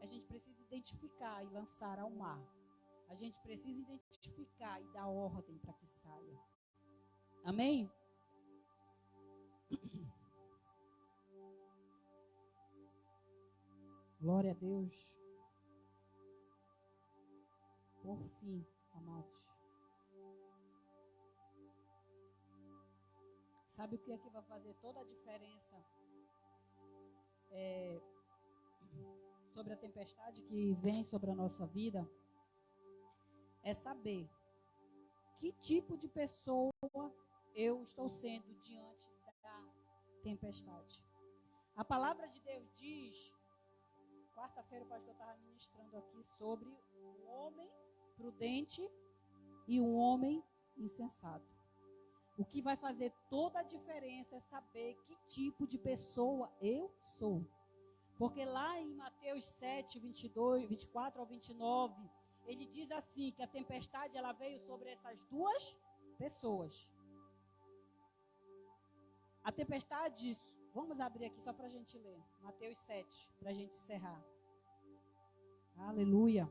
A gente precisa identificar e lançar ao mar. A gente precisa identificar e dar ordem para que saia. Amém? Glória a Deus. Por fim, amados. Sabe o que é que vai fazer toda a diferença sobre a tempestade que vem sobre a nossa vida? É saber que tipo de pessoa eu estou sendo diante da tempestade. A palavra de Deus diz, quarta-feira o pastor estava ministrando aqui sobre um homem prudente e um homem insensato. O que vai fazer toda a diferença é saber que tipo de pessoa eu sou. Porque lá em Mateus 7, 22, 24 ao 29, ele diz assim, que a tempestade ela veio sobre essas duas pessoas. A tempestade, vamos abrir aqui só para a gente ler. Mateus 7, para a gente encerrar. Aleluia.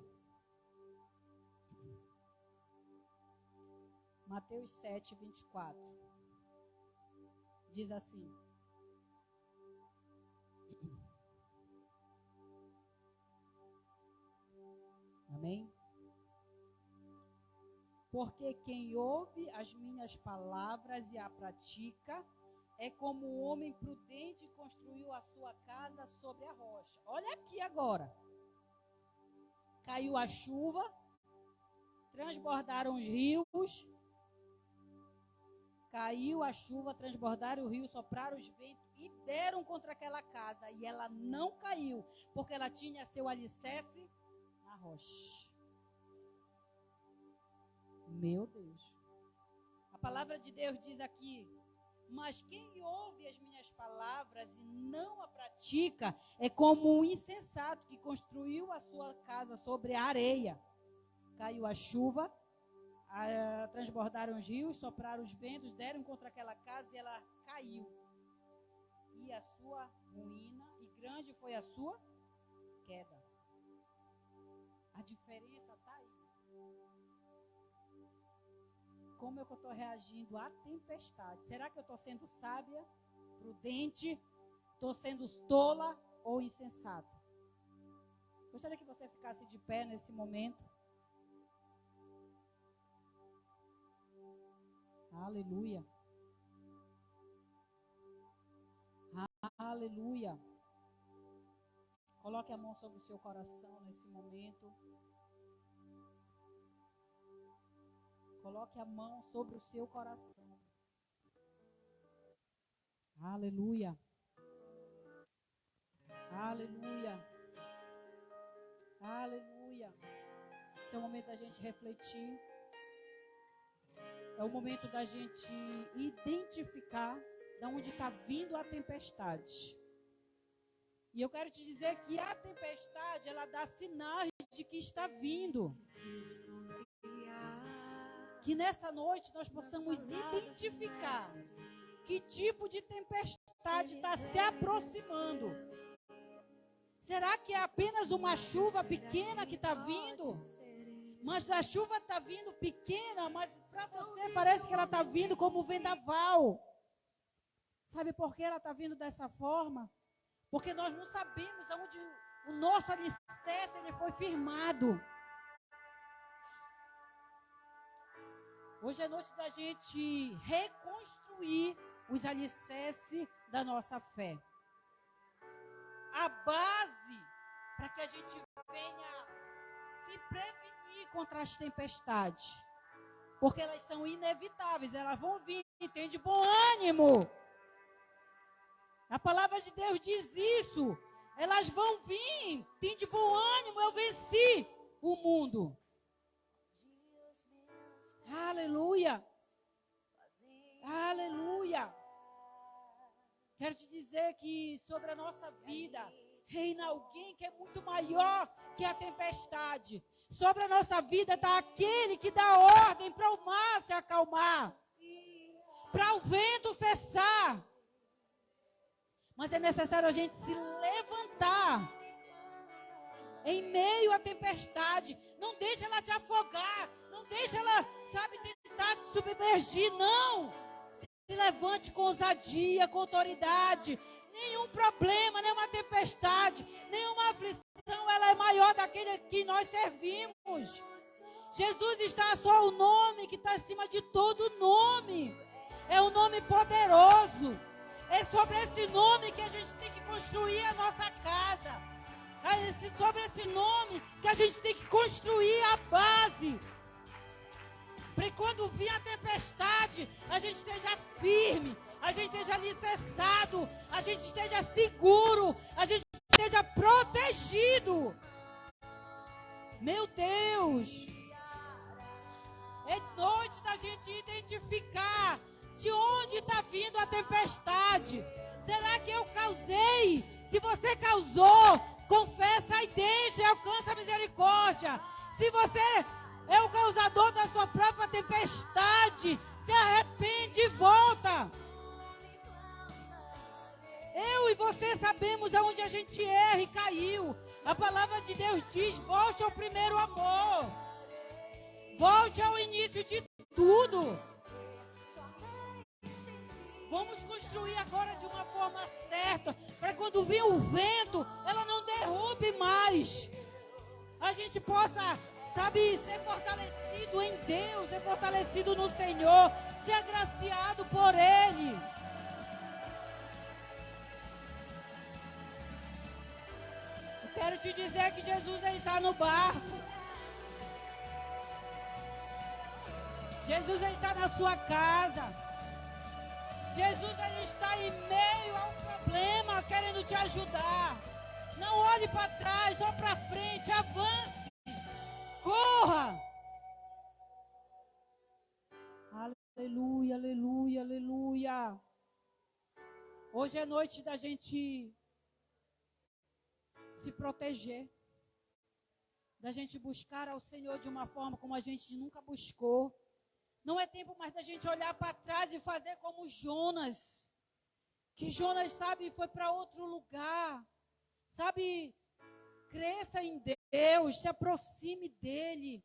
Mateus 7, 24. Diz assim. Amém? Porque quem ouve as minhas palavras e a pratica é como um homem prudente que construiu a sua casa sobre a rocha. Olha aqui agora. Caiu a chuva, transbordaram os rios. Caiu a chuva, transbordaram o rio, sopraram os ventos e deram contra aquela casa. E ela não caiu, porque ela tinha seu alicerce na rocha. Meu Deus. A palavra de Deus diz aqui, mas quem ouve as minhas palavras e não a pratica é como um insensato que construiu a sua casa sobre a areia. Caiu a chuva, transbordaram os rios, sopraram os ventos, deram contra aquela casa e ela caiu. E a sua ruína, e grande foi a sua queda. A diferença está aí. Como é que eu estou reagindo à tempestade? Será que eu estou sendo sábia, prudente? Estou sendo tola ou insensata? Gostaria que você ficasse de pé nesse momento. Aleluia. Aleluia. Coloque a mão sobre o seu coração nesse momento. Coloque a mão sobre o seu coração. Aleluia. Aleluia. Aleluia. Esse é o momento da gente refletir. É o momento da gente identificar de onde está vindo a tempestade. E eu quero te dizer que a tempestade, ela dá sinais de que está vindo. Que nessa noite nós possamos identificar que tipo de tempestade está se aproximando. Será que é apenas uma chuva pequena que está vindo? Mas a chuva está vindo pequena, mas para você parece que ela está vindo como um vendaval. Sabe por que ela está vindo dessa forma? Porque nós não sabemos aonde o nosso alicerce ele foi firmado. Hoje é noite da gente reconstruir os alicerces da nossa fé. A base para que a gente venha se prevenir contra as tempestades. Porque elas são inevitáveis, elas vão vir, tem de bom ânimo. A palavra de Deus diz isso. Elas vão vir, tem de bom ânimo, eu venci o mundo. Aleluia. Aleluia. Quero te dizer que sobre a nossa vida reina alguém que é muito maior que a tempestade. Sobre a nossa vida está aquele que dá ordem para o mar se acalmar, para o vento cessar. Mas é necessário a gente se levantar em meio à tempestade. Não deixa ela te afogar. Não deixa ela, tentar te submergir. Não. Se levante com ousadia, com autoridade. Nenhum problema, nenhuma tempestade, nenhuma aflição, ela é maior daquele que nós servimos. Jesus está só o nome que está acima de todo nome. É um nome poderoso. É sobre esse nome que a gente tem que construir a nossa casa. É sobre esse nome que a gente tem que construir a base. Para que quando vir a tempestade, a gente esteja firme, a gente esteja alicerçado, a gente esteja seguro, a gente esteja protegido. Meu Deus! É noite da gente identificar de onde está vindo a tempestade. Será que eu causei? Se você causou, confessa e deixa e alcança a misericórdia. Se você é o causador da sua própria tempestade, se arrepende e volta. Eu e você sabemos aonde a gente erra e caiu. A palavra de Deus diz: volte ao primeiro amor. Volte ao início de tudo. Vamos construir agora de uma forma certa, para quando vir o vento, ela não derrube mais. A gente possa, ser fortalecido em Deus, ser fortalecido no Senhor, ser agraciado por Ele. Eu quero te dizer que Jesus está no barco. Jesus está na sua casa. Jesus ele está em meio a um problema, querendo te ajudar. Não olhe para trás, só para frente, avance. Corra! Aleluia, aleluia, aleluia. Hoje é noite da gente se proteger, da gente buscar ao Senhor de uma forma como a gente nunca buscou. Não é tempo mais da gente olhar para trás e fazer como Jonas. Que Jonas, foi para outro lugar. Cresça em Deus, se aproxime dEle.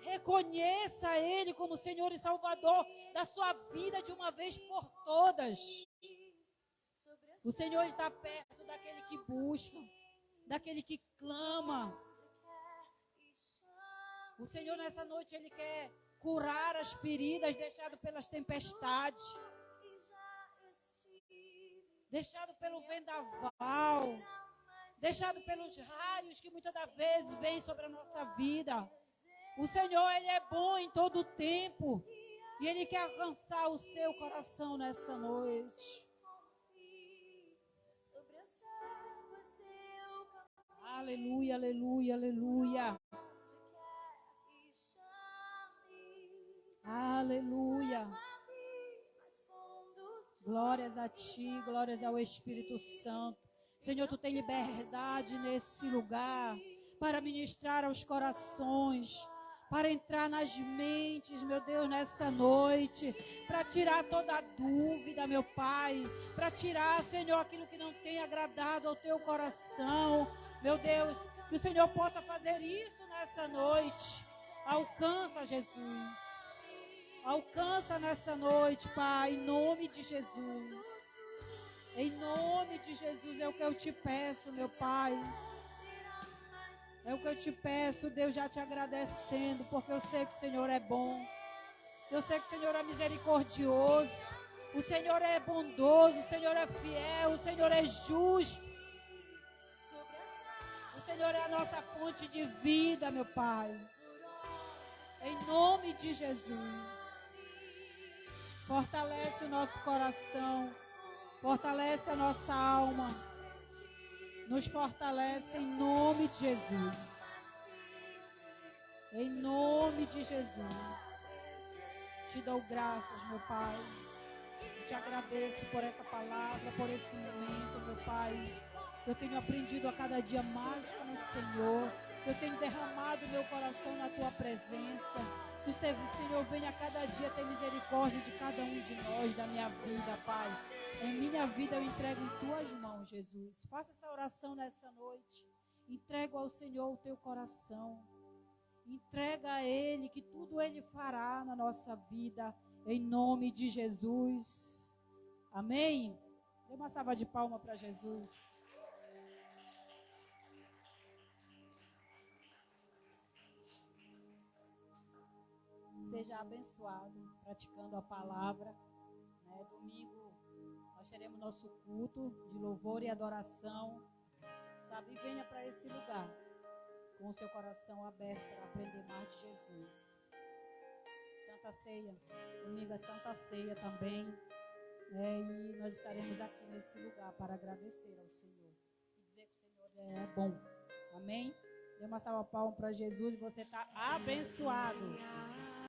Reconheça Ele como Senhor e Salvador da sua vida de uma vez por todas. O Senhor está perto daquele que busca. daquele que clama. O Senhor nessa noite, Ele quer curar as feridas deixadas pelas tempestades, deixado pelo vendaval, deixado pelos raios que muitas das vezes vêm sobre a nossa vida. O Senhor, Ele é bom em todo o tempo e Ele quer alcançar o seu coração nessa noite. Aleluia, aleluia, aleluia. Aleluia. Glórias a Ti, glórias ao Espírito Santo. Senhor, Tu tem liberdade nesse lugar para ministrar aos corações, para entrar nas mentes, meu Deus, nessa noite, para tirar toda a dúvida, meu Pai, para tirar, Senhor, aquilo que não tem agradado ao Teu coração, meu Deus, que o Senhor possa fazer isso nessa noite. Alcança, Jesus. Alcança nessa noite, Pai, em nome de Jesus. Em nome de Jesus é o que eu te peço, meu Pai. É o que eu te peço, Deus, já te agradecendo, porque eu sei que o Senhor é bom. Eu sei que o Senhor é misericordioso. O Senhor é bondoso, o Senhor é fiel, o Senhor é justo. O Senhor é a nossa fonte de vida, meu Pai. Em nome de Jesus. Fortalece o nosso coração, fortalece a nossa alma, nos fortalece em nome de Jesus. Em nome de Jesus. Te dou graças, meu Pai. Te agradeço por essa palavra, por esse momento, meu Pai. Eu tenho aprendido a cada dia mais com o Senhor. Eu tenho derramado meu coração na Tua presença. Que o Senhor venha a cada dia ter misericórdia de cada um de nós, da minha vida, Pai. Em minha vida eu entrego em Tuas mãos, Jesus. Faça essa oração nessa noite. Entrega ao Senhor o teu coração. Entrega a Ele, que tudo Ele fará na nossa vida, em nome de Jesus. Amém? Dê uma salva de palmas para Jesus. Seja abençoado praticando a palavra, né? Domingo nós teremos nosso culto de louvor e adoração, sabe? E venha para esse lugar com o seu coração aberto para aprender mais de Jesus. Santa Ceia, domingo é Santa Ceia também, né? E nós estaremos aqui nesse lugar para agradecer ao Senhor e dizer que o Senhor é bom. Amém? Dê uma salva de palmas para Jesus, você está abençoado.